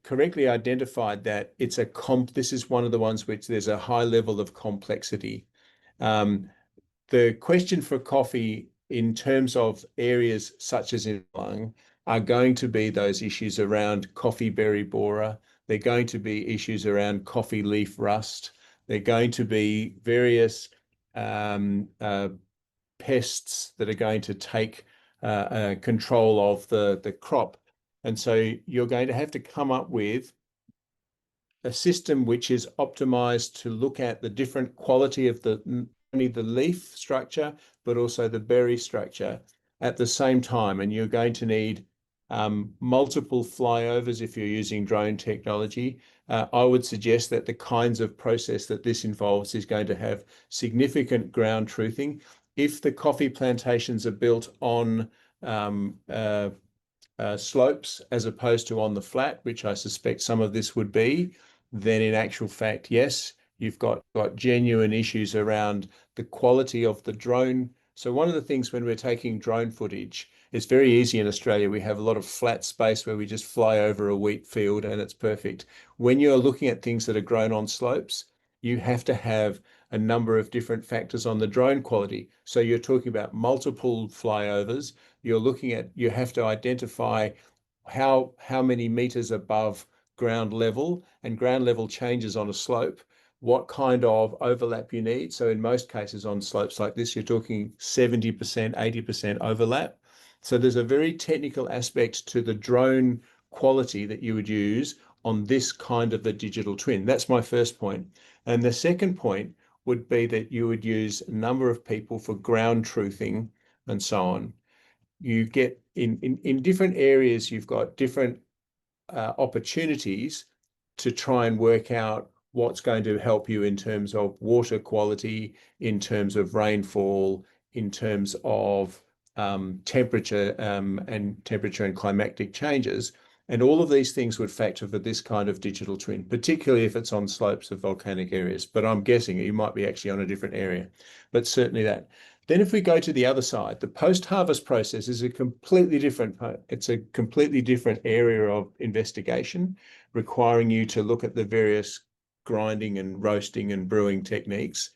correctly identified that it's this is one of the ones which there's a high level of complexity. The question for coffee in terms of areas such as in Malang are going to be those issues around coffee berry borer. They're going to be issues around coffee leaf rust. They're going to be various pests that are going to take control of the crop. And so you're going to have to come up with a system which is optimized to look at the different quality of not only the leaf structure, but also the berry structure at the same time. And you're going to need multiple flyovers if you're using drone technology. I would suggest that the kinds of process that this involves is going to have significant ground truthing. If the coffee plantations are built on slopes as opposed to on the flat, which I suspect some of this would be, then in actual fact, yes, you've got genuine issues around the quality of the drone. So one of the things when we're taking drone footage, it's very easy in Australia. We have a lot of flat space where we just fly over a wheat field and it's perfect. When you're looking at things that are grown on slopes, you have to have a number of different factors on the drone quality. So you're talking about multiple flyovers. You have to identify how many meters above ground level, and ground level changes on a slope, what kind of overlap you need. So in most cases on slopes like this, you're talking 70%, 80% overlap. So there's a very technical aspect to the drone quality that you would use on this kind of a digital twin. That's my first point. And the second point would be that you would use a number of people for ground truthing and so on. You get in different areas, you've got different opportunities to try and work out what's going to help you in terms of water quality, in terms of rainfall, in terms of temperature and climatic changes. And all of these things would factor for this kind of digital twin, particularly if it's on slopes of volcanic areas. But I'm guessing you might be actually on a different area, but certainly that. Then if we go to the other side, the post-harvest process is a completely different area of investigation, requiring you to look at the various grinding and roasting and brewing techniques.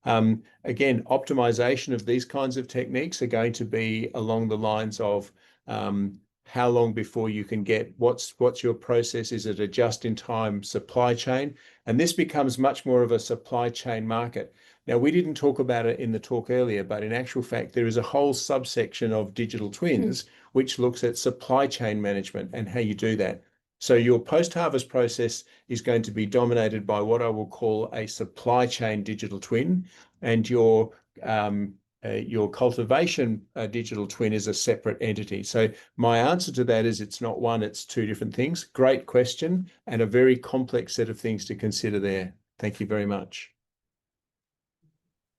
Again, optimization of these kinds of techniques are going to be along the lines of how long before you can get what's your process? Is it a just-in-time supply chain? And this becomes much more of a supply chain market. Now, we didn't talk about it in the talk earlier, but in actual fact, there is a whole subsection of digital twins which looks at supply chain management and how you do that. So your post-harvest process is going to be dominated by what I will call a supply chain digital twin, and your cultivation digital twin is a separate entity. So my answer to that is it's not one, it's two different things. Great question, and a very complex set of things to consider there. Thank you very much.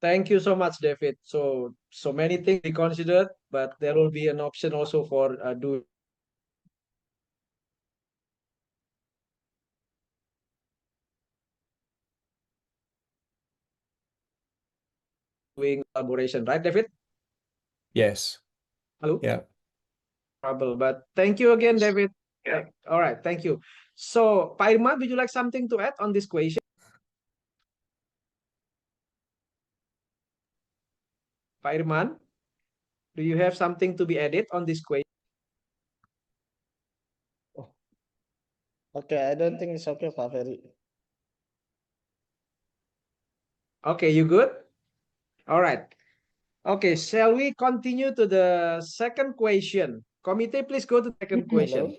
Thank you so much, David. So many things we considered, but there will be an option also for doing collaboration, right, David? Yes. Hello? Yeah. Trouble, but thank you again, David. All right, thank you. So, Pak Irman, would you like something to add on this question? Pak Irman, do you have something to be added on this question? Okay, I don't think it's okay, Pak Verry. Okay, you good? All right. Okay, shall we continue to the second question? Committee, please go to the second question.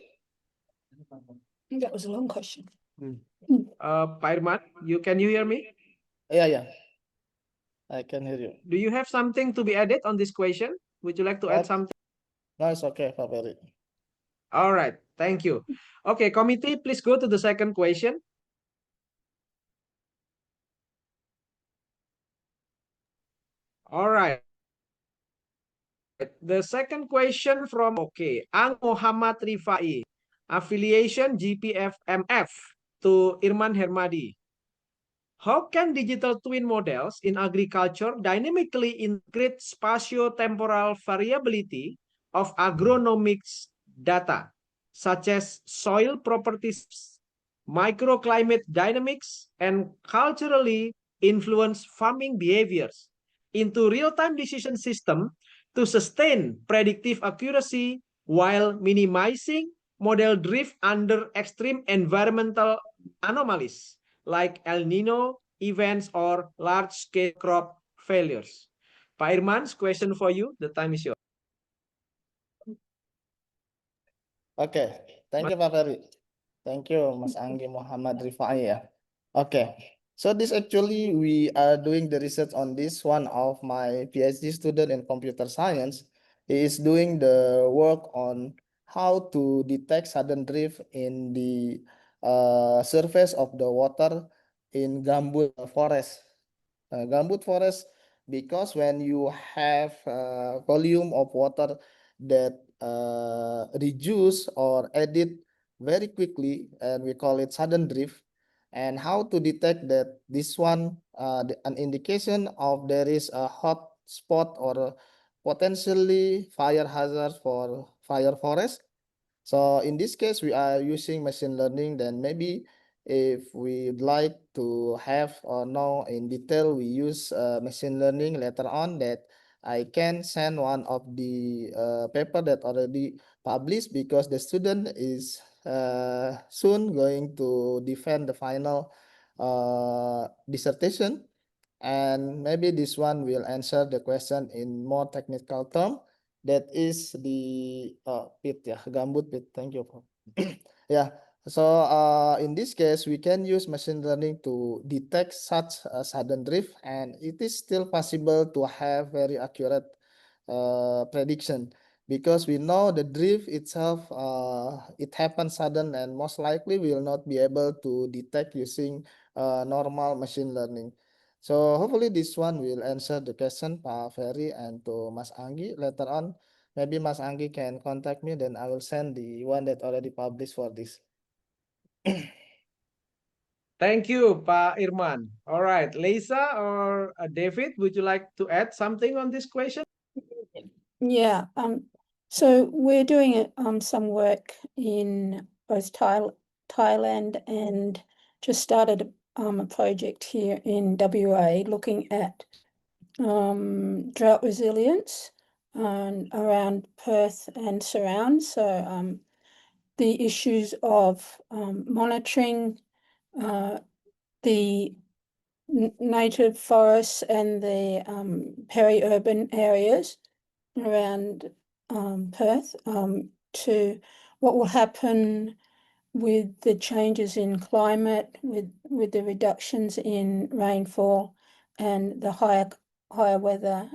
That was a long question. Pak Irman, can you hear me? Yeah, I can hear you. Do you have something to be added on this question? Would you like to add something? No, it's okay, Pak Verry. All right, thank you. Okay, committee, please go to the second question. All right. The second question from Ang Muhammad Rifai, affiliation GPF-MF to Irman Hermadi. How can digital twin models in agriculture dynamically integrate spatio-temporal variability of agronomics data, such as soil properties, microclimate dynamics, and culturally influenced farming behaviors into real-time decision system to sustain predictive accuracy while minimizing model drift under extreme environmental anomalies like El Nino events or large-scale crop failures? Pak Irman's question for you. The time is yours. Okay, thank you, Pak Verry. Thank you, Mas Anggi Muhammad Rifai. Yeah. Okay, so this actually we are doing the research on this. One of my PhD student in computer science, he is doing the work on how to detect sudden drift in the surface of the water in gambut forest. Gambut forest, because when you have volume of water that reduce or edit very quickly, and we call it sudden drift. And how to detect that this one, an indication of there is a hot spot or potentially fire hazard for fire forest. So in this case, we are using machine learning. Then maybe if we'd like to have or know in detail, we use machine learning later on, that I can send one of the paper that already published, because the student is soon going to defend the final dissertation. And maybe this one will answer the question in more technical term. That is the pit, yeah, gambut pit. Thank you. Yeah. So in this case, we can use machine learning to detect such a sudden drift, and it is still possible to have very accurate prediction, because we know the drift itself, it happens sudden, and most likely we will not be able to detect using normal machine learning. So hopefully this one will answer the question, Pak Verry, and to Mas Anggi later on. Maybe Mas Anggi can contact me, then I will send the one that already published for this. Thank you, Pak Irman. All right, Leisa or David, would you like to add something on this question? Yeah, so we're doing some work in both Thailand and just started a project here in WA looking at drought resilience around Perth and surrounds. So the issues of monitoring the native forests and the peri-urban areas around Perth, to what will happen with the changes in climate, with the reductions in rainfall and the higher weather,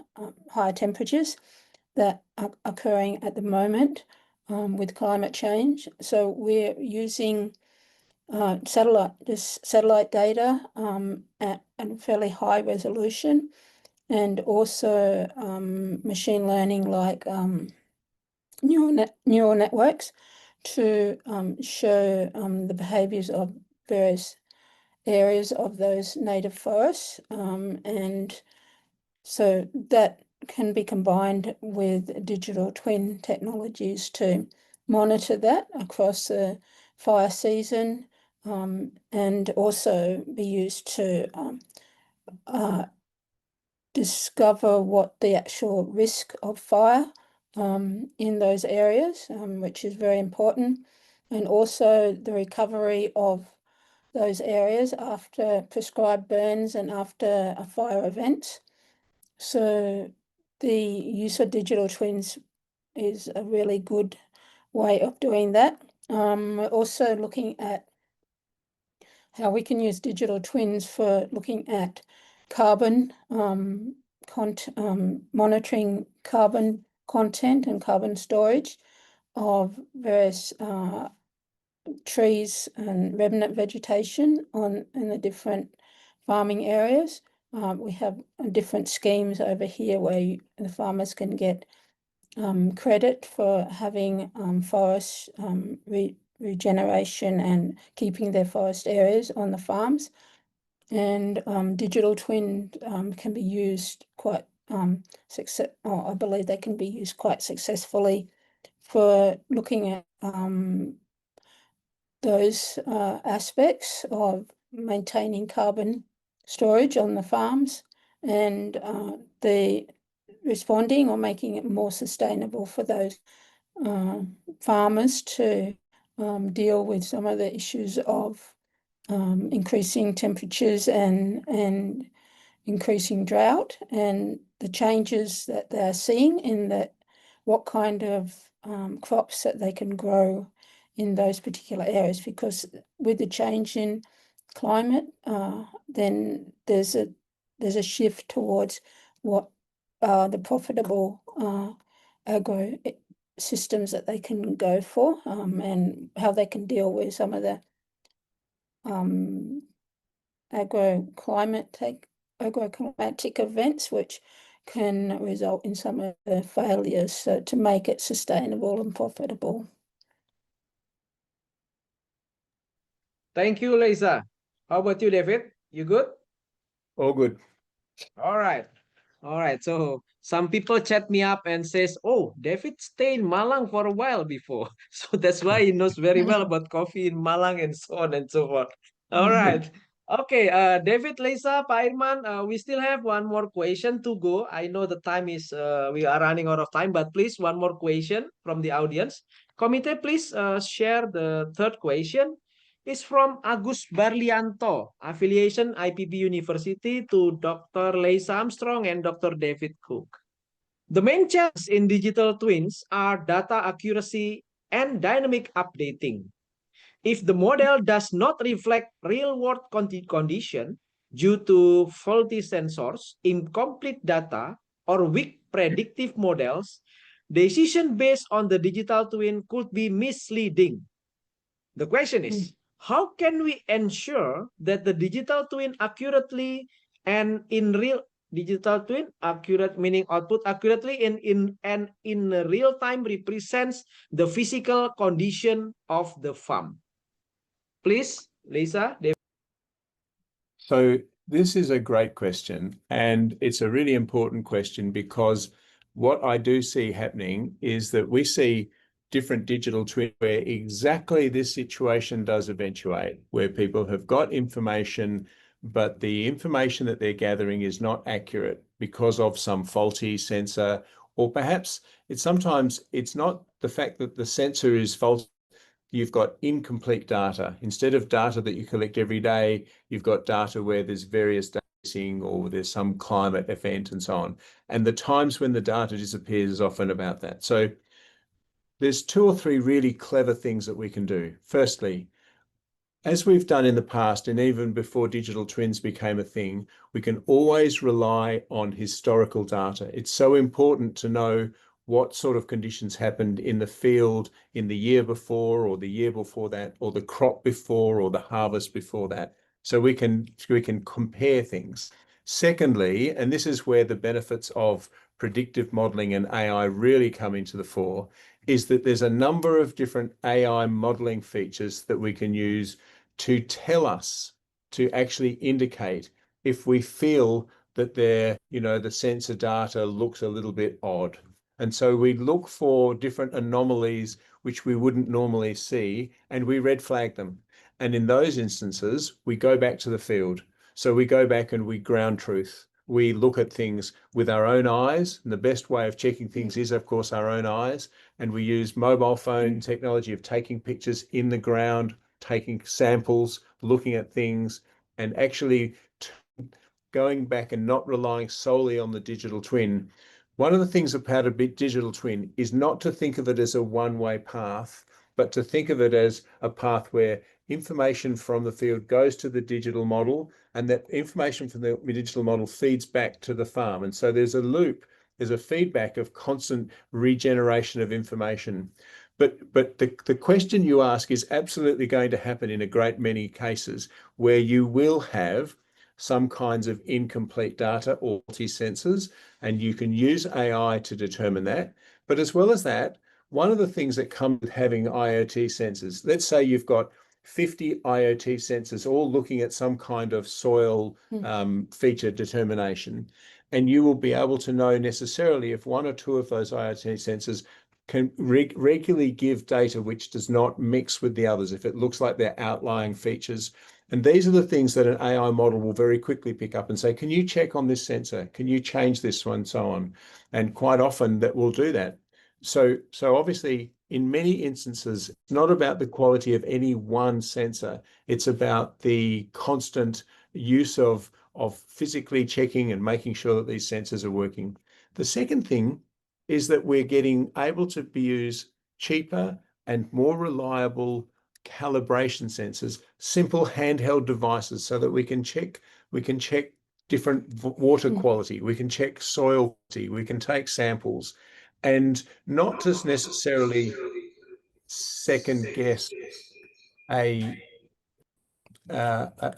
higher temperatures that are occurring at the moment with climate change. So we're using satellite data at a fairly high resolution, and also machine learning like neural networks to show the behaviors of various areas of those native forests. And so that can be combined with digital twin technologies to monitor that across the fire season, and also be used to discover what the actual risk of fire in those areas, which is very important, and also the recovery of those areas after prescribed burns and after a fire event. So the use of digital twins is a really good way of doing that. We're also looking at how we can use digital twins for looking at carbon, monitoring carbon content and carbon storage of various trees and remnant vegetation in the different farming areas. We have different schemes over here where the farmers can get credit for having forest regeneration and keeping their forest areas on the farms. And digital twin can be used quite I believe they can be used quite successfully for looking at those aspects of maintaining carbon storage on the farms and the responding or making it more sustainable for those farmers to deal with some of the issues of increasing temperatures and increasing drought, and the changes that they're seeing in that what kind of crops that they can grow in those particular areas, because with the change in climate, then there's a shift towards what the profitable agro systems that they can go for, and how they can deal with some of the agroclimatic events which can result in some of the failures, so to make it sustainable and profitable. Thank you, Leisa. How about you, David? You good? All good. All right. All right. So some people chat me up and says, oh, David stayed in Malang for a while before. So that's why he knows very well about coffee in Malang and so on and so forth. All right. Okay, David, Leisa, Pak Irman, we still have one more question to go. I know the time is, we are running out of time, but please, one more question from the audience. Committee, please share the third question. It's from Agus Barlianto, affiliation IPB University, to Dr. Leisa Armstrong and Dr. David Cook. The main challenges in digital twins are data accuracy and dynamic updating. If the model does not reflect real-world condition due to faulty sensors, incomplete data, or weak predictive models, decision based on the digital twin could be misleading. The question is, how can we ensure that the digital twin accurately and in real digital twin accurate meaning output accurately in real time represents the physical condition of the farm? Please, Leisa. So this is a great question, and it's a really important question, because what I do see happening is that we see different digital twins where exactly this situation does eventuate, where people have got information, but the information that they're gathering is not accurate because of some faulty sensor, or perhaps sometimes it's not the fact that the sensor is faulty. You've got incomplete data. Instead of data that you collect every day, you've got data where there's various data missing, or there's some climate event and so on. And the times when the data disappears is often about that. So there's 2 or 3 really clever things that we can do. Firstly, as we've done in the past, and even before digital twins became a thing, we can always rely on historical data. It's so important to know what sort of conditions happened in the field in the year before, or the year before that, or the crop before, or the harvest before that. So we can compare things. Secondly, and this is where the benefits of predictive modeling and AI really come into the fore, is that there's a number of different AI modeling features that we can use to tell us, to actually indicate if we feel that the sensor data looks a little bit odd. And so we look for different anomalies which we wouldn't normally see, and we red flag them. And in those instances, we go back to the field. So we go back and we ground truth. We look at things with our own eyes. And the best way of checking things is, of course, our own eyes. And we use mobile phone technology of taking pictures in the ground, taking samples, looking at things, and actually going back and not relying solely on the digital twin. One of the things about a digital twin is not to think of it as a one-way path, but to think of it as a path where information from the field goes to the digital model, and that information from the digital model feeds back to the farm. And so there's a loop, there's a feedback of constant regeneration of information. But the question you ask is absolutely going to happen in a great many cases where you will have some kinds of incomplete data or multi-sensors, and you can use AI to determine that. But as well as that, one of the things that comes with having IoT sensors, let's say you've got 50 IoT sensors all looking at some kind of soil feature determination, and you will be able to know necessarily if one or two of those IoT sensors can regularly give data which does not mix with the others, if it looks like they're outlying features. And these are the things that an AI model will very quickly pick up and say, can you check on this sensor? Can you change this one? So on. And quite often that will do that. So obviously, in many instances, it's not about the quality of any one sensor. It's about the constant use of physically checking and making sure that these sensors are working. The second thing is that we're getting able to use cheaper and more reliable calibration sensors, simple handheld devices, so that we can check different water quality, we can check soil quality, we can take samples, and not just necessarily second guess a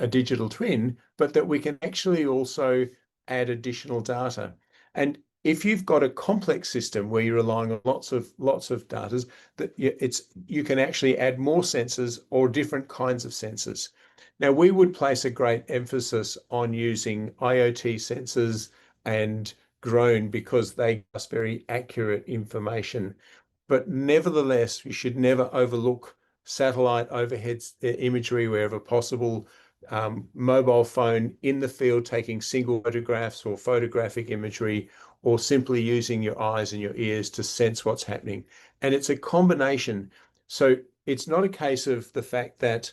digital twin, but that we can actually also add additional data. And if you've got a complex system where you're relying on lots of data, that you can actually add more sensors or different kinds of sensors. Now, we would place a great emphasis on using IoT sensors and drone because they give us very accurate information. But nevertheless, we should never overlook satellite overhead imagery wherever possible, mobile phone in the field taking single photographs or photographic imagery, or simply using your eyes and your ears to sense what's happening. And it's a combination. So it's not a case of the fact that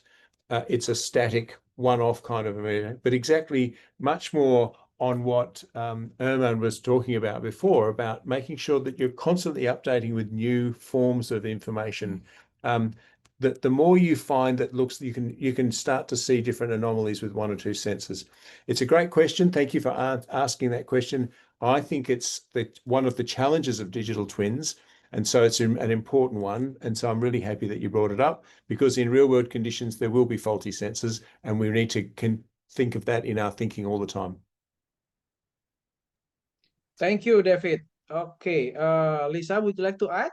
it's a static one-off kind of event, but exactly much more on what Irman was talking about before, about making sure that you're constantly updating with new forms of information. That the more you find that you can start to see different anomalies with one or two sensors. It's a great question. Thank you for asking that question. I think it's one of the challenges of digital twins. And so it's an important one. And so I'm really happy that you brought it up, because in real world conditions, there will be faulty sensors, and we need to think of that in our thinking all the time. Thank you, David. Okay, Leisa, would you like to add?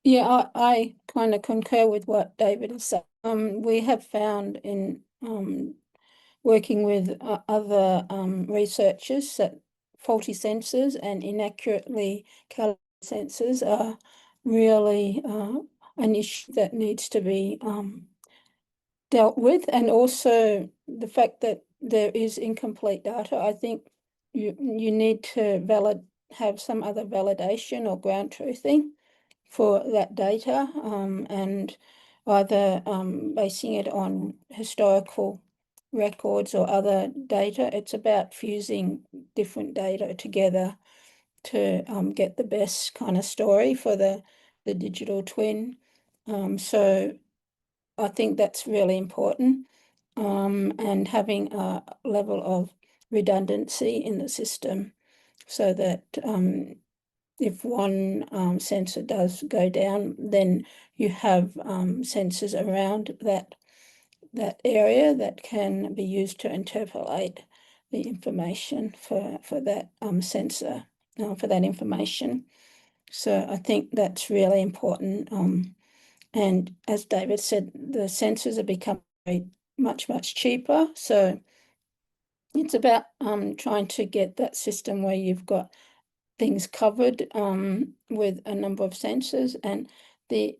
Yeah, I kind of concur with what David has said. We have found in working with other researchers that faulty sensors and inaccurately calibrated sensors are really an issue that needs to be dealt with, and also the fact that there is incomplete data. I think you need to have some other validation or ground truthing for that data, and either basing it on historical records or other data. It's about fusing different data together to get the best kind of story for the digital twin. So I think that's really important, and having a level of redundancy in the system, so that if one sensor does go down, then you have sensors around that area that can be used to interpolate the information for that sensor, for that information. So I think that's really important. And as David said, the sensors have become much cheaper. So it's about trying to get that system where you've got things covered with a number of sensors, and the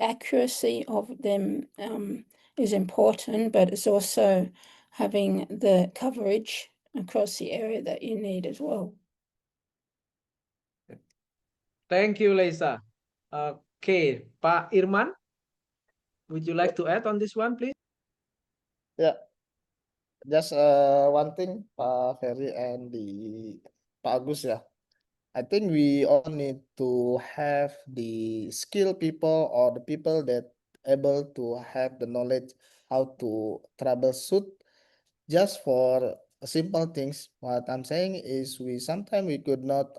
accuracy of them is important, but it's also having the coverage across the area that you need as well. Thank you, Leisa. Okay, Pak Irman, would you like to add on this one, please? Yeah, just one thing, Pak Verry and Pak Agus, yeah. I think we all need to have the skilled people or the people that able to have the knowledge how to troubleshoot just for simple things. What I'm saying is sometimes we could not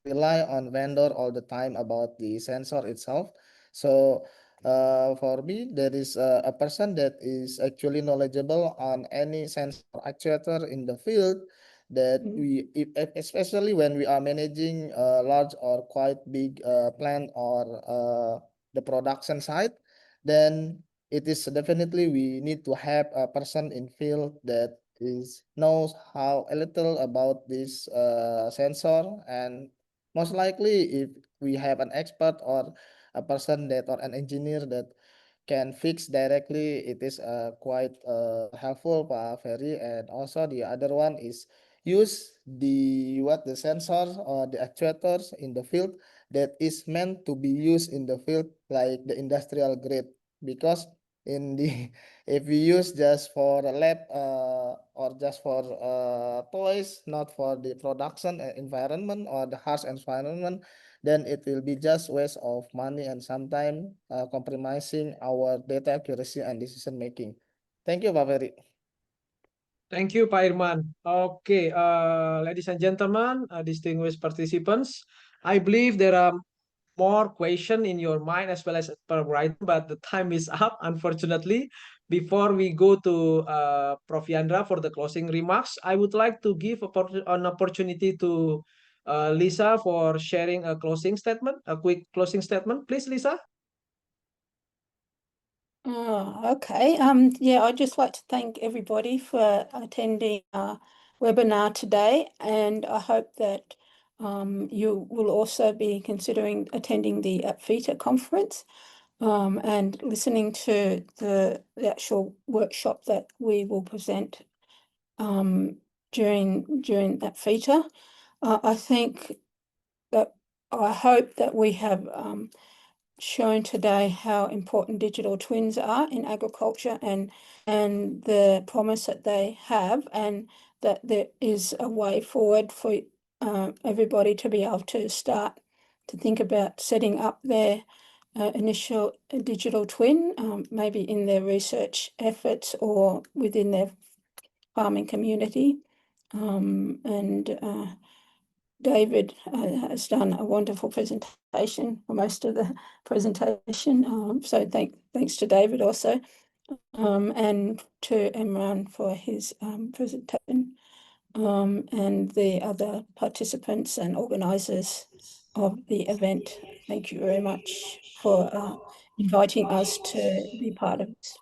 rely on vendor all the time about the sensor itself. So for me, there is a person that is actually knowledgeable on any sensor actuator in the field that especially when we are managing a large or quite big plant or the production site, then it is definitely we need to have a person in field that knows how a little about this sensor, and most likely if we have an expert or a person that or an engineer that can fix directly, it is quite helpful, Pak Verry. And also the other one is use the sensors or the actuators in the field that is meant to be used in the field, like the industrial grade, because in the if we use just for the lab or just for toys, not for the production environment or the harsh environment, then it will be just waste of money and sometimes compromising our data accuracy and decision making. Thank you, Pak Verry. Thank you, Pak Irman. Okay, ladies and gentlemen, distinguished participants, I believe there are more questions in your mind as well as per writing, but the time is up, unfortunately. Before we go to Prof. Yandra for the closing remarks, I would like to give an opportunity to Leisa for sharing a closing statement, a quick closing statement. Please, Leisa. Okay. Yeah, I'd just like to thank everybody for attending our webinar today, and I hope that you will also be considering attending the APFITA conference and listening to the actual workshop that we will present during APFITA. I think that I hope that we have shown today how important digital twins are in agriculture and the promise that they have, and that there is a way forward for everybody to be able to start to think about setting up their initial digital twin, maybe in their research efforts or within their farming community. David has done a wonderful presentation for most of the presentation. So thanks to David also, and to Imran for his presentation, and the other participants and organisers of the event. Thank you very much for inviting us to be part of this.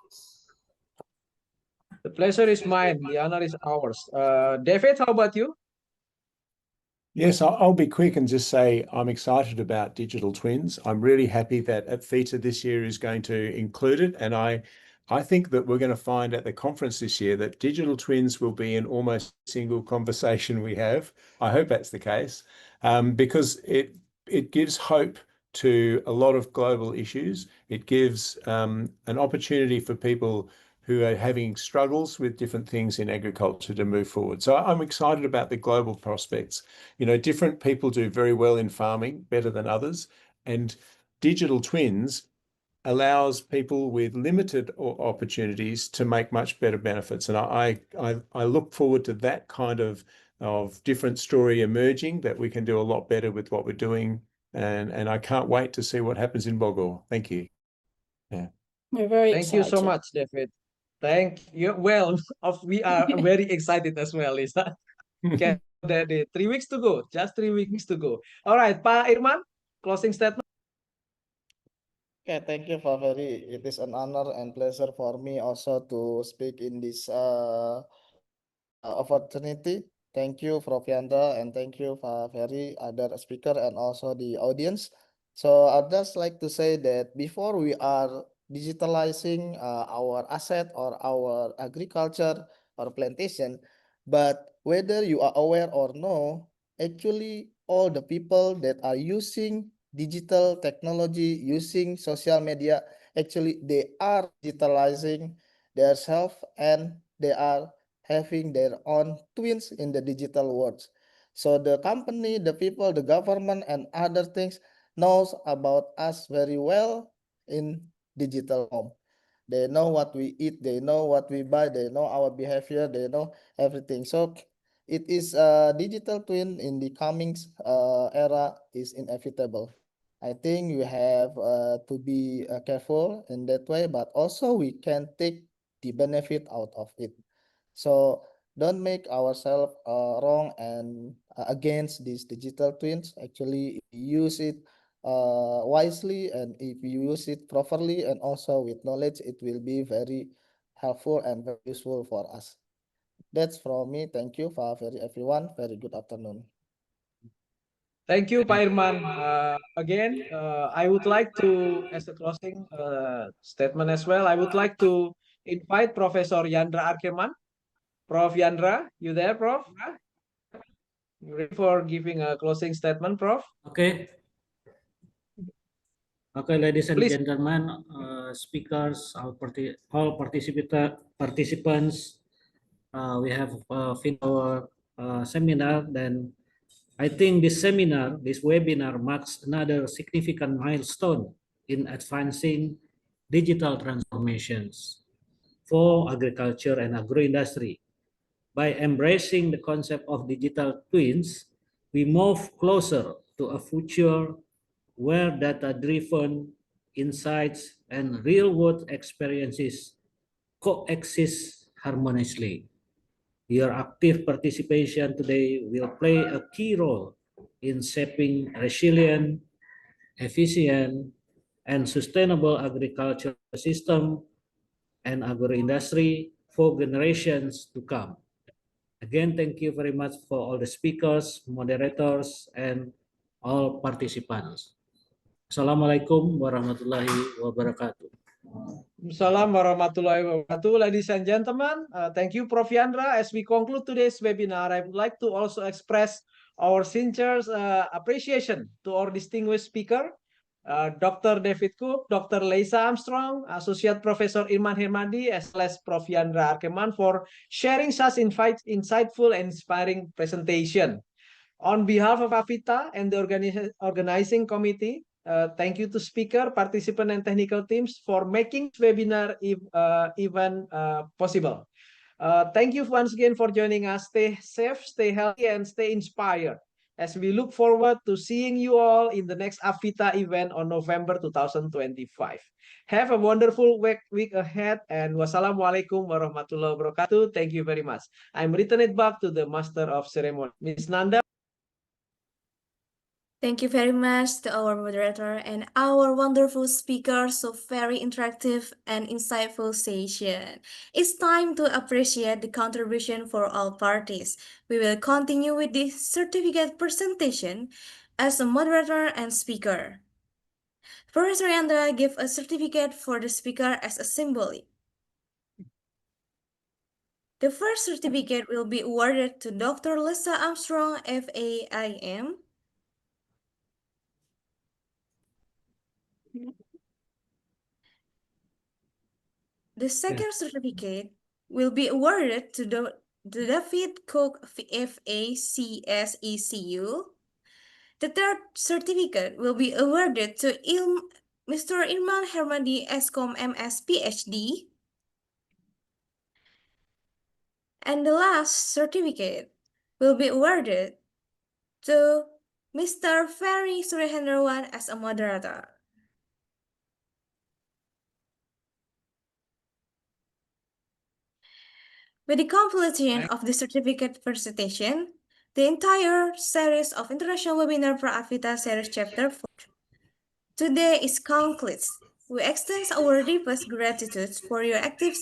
The pleasure is mine. The honor is ours. David, how about you? Yes, I'll be quick and just say I'm excited about digital twins. I'm really happy that APFITA this year is going to include it. And I think that we're going to find at the conference this year that digital twins will be in almost single conversation we have. I hope that's the case, because it gives hope to a lot of global issues. It gives an opportunity for people who are having struggles with different things in agriculture to move forward. So I'm excited about the global prospects. You know, different people do very well in farming, better than others, and digital twins allows people with limited opportunities to make much better benefits. And I look forward to that kind of different story emerging, that we can do a lot better with what we're doing. And I can't wait to see what happens in Bogor. Thank you. Yeah. We're very Thank you so excited. much, David. Thank you. Well, we are very excited as well, Lisa. Okay, 3 weeks to go. Just 3 weeks to go. All right, Pak Irman, closing statement. Okay, thank you, Pak Verry. It is an honor and pleasure for me also to speak in this opportunity. Thank you, Prof. Yandra, and thank you for Verry, other speaker, and also the audience. So I'd just like to say that before we are digitalizing our asset or our agriculture or plantation, but whether you are aware or no, actually all the people that are using digital technology, using social media, actually they are digitalizing themselves and they are having their own twins in the digital world. So the company, the people, the government, and other things knows about us very well in digital form. They know what we eat, they know what we buy, they know our behavior, they know everything. So it is a digital twin in the coming era is inevitable. I think we have to be careful in that way, but also we can take the benefit out of it. So don't make ourselves wrong and against these digital twins. Actually, use it wisely, and if you use it properly and also with knowledge, it will be very helpful and very useful for us. That's from me. Thank you for everyone. Very good afternoon. Thank you, Pak Irman. Again, I would like to, as a closing statement as well, I would like to invite Professor Yandra Arkeman. Prof. Yandra, you there, Prof? You ready for giving a closing statement, Prof? Okay. Okay, ladies and Please. gentlemen, speakers, all participants, we have finished our seminar. Then I think this seminar, this webinar marks another significant milestone in advancing digital transformations for agriculture and agro-industry. By embracing the concept of digital twins, we move closer to a future where data-driven insights and real-world experiences coexist harmoniously. Your active participation today will play a key role in shaping resilient, efficient, and sustainable agriculture system and agro-industry for generations to come. Again, thank you very much for all the speakers, moderators, and all participants. Assalamualaikum warahmatullahi wabarakatuh. Assalamualaikum warahmatullahi wabarakatuh. Ladies and gentlemen, thank you, Prof. Yandra. As we conclude today's webinar, I would like to also express our sincere appreciation to our distinguished speaker, Dr. David Cook, Dr. Leisa Armstrong, Associate Professor Irman Hermadi, as well as Prof. Yandra Arkeman for sharing such insightful and inspiring presentation. On behalf of APFITA and the organizing committee, thank you to speaker, participant, and technical teams for making this webinar even possible. Thank you once again for joining us. Stay safe, stay healthy, and stay inspired as we look forward to seeing you all in the next APFITA event on November 2025. Have a wonderful week ahead, and wassalamualaikum warahmatullahi wabarakatuh. Thank you very much. I'm returning it back to the Master of Ceremony, Ms. Nanda. Thank you very much to our moderator and our wonderful speakers. So very interactive and insightful session. It's time to appreciate the contribution for all parties. We will continue with the certificate presentation as a moderator and speaker. Professor Yandra gave a certificate for the speaker as a symbolic. The first certificate will be awarded to Dr. Leisa Armstrong, FAIM. The second certificate will be awarded to David Cook, FACSECU. The third certificate will be awarded to Mr. Irman Hermadi, S.Kom MS Ph.D. And the last certificate will be awarded to Mr. Verry Hendrawan as a moderator. With the completion of the certificate presentation, the entire series of International Webinar Pre-APFITA Series Chapter 4 today is concluded. We extend our deepest gratitude for your active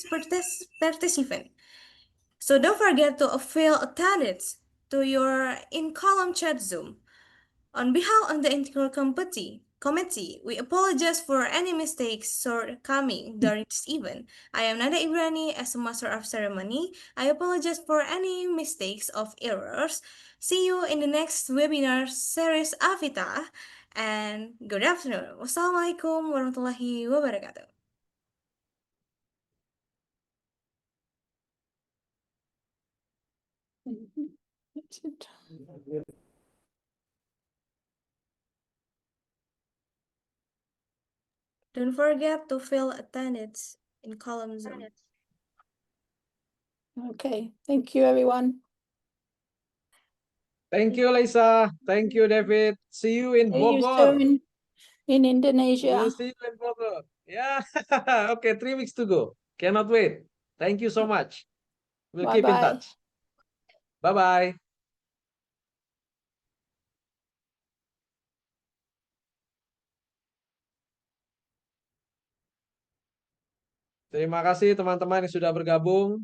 participation. So don't forget to avail attendance to your in-column chat Zoom. On behalf of the entire committee, we apologize for any mistakes shortcoming during this event. I am Nada Ibrani as a Master of Ceremony. I apologize for any mistakes of errors. See you in the next webinar series APFITA, and good afternoon. Wassalamualaikum warahmatullahi wabarakatuh. That's it. Don't forget to fill attendance in column Zoom. Okay, thank you, everyone. Thank you, Leisa. Thank you, David. See you in See you Bogor. soon in Indonesia. We'll see you in Bogor. Yeah. Okay, 3 weeks to go. Cannot wait. Thank you so much. We'll keep in Bye-bye. touch. Bye-bye. Terima kasih teman-teman yang sudah bergabung.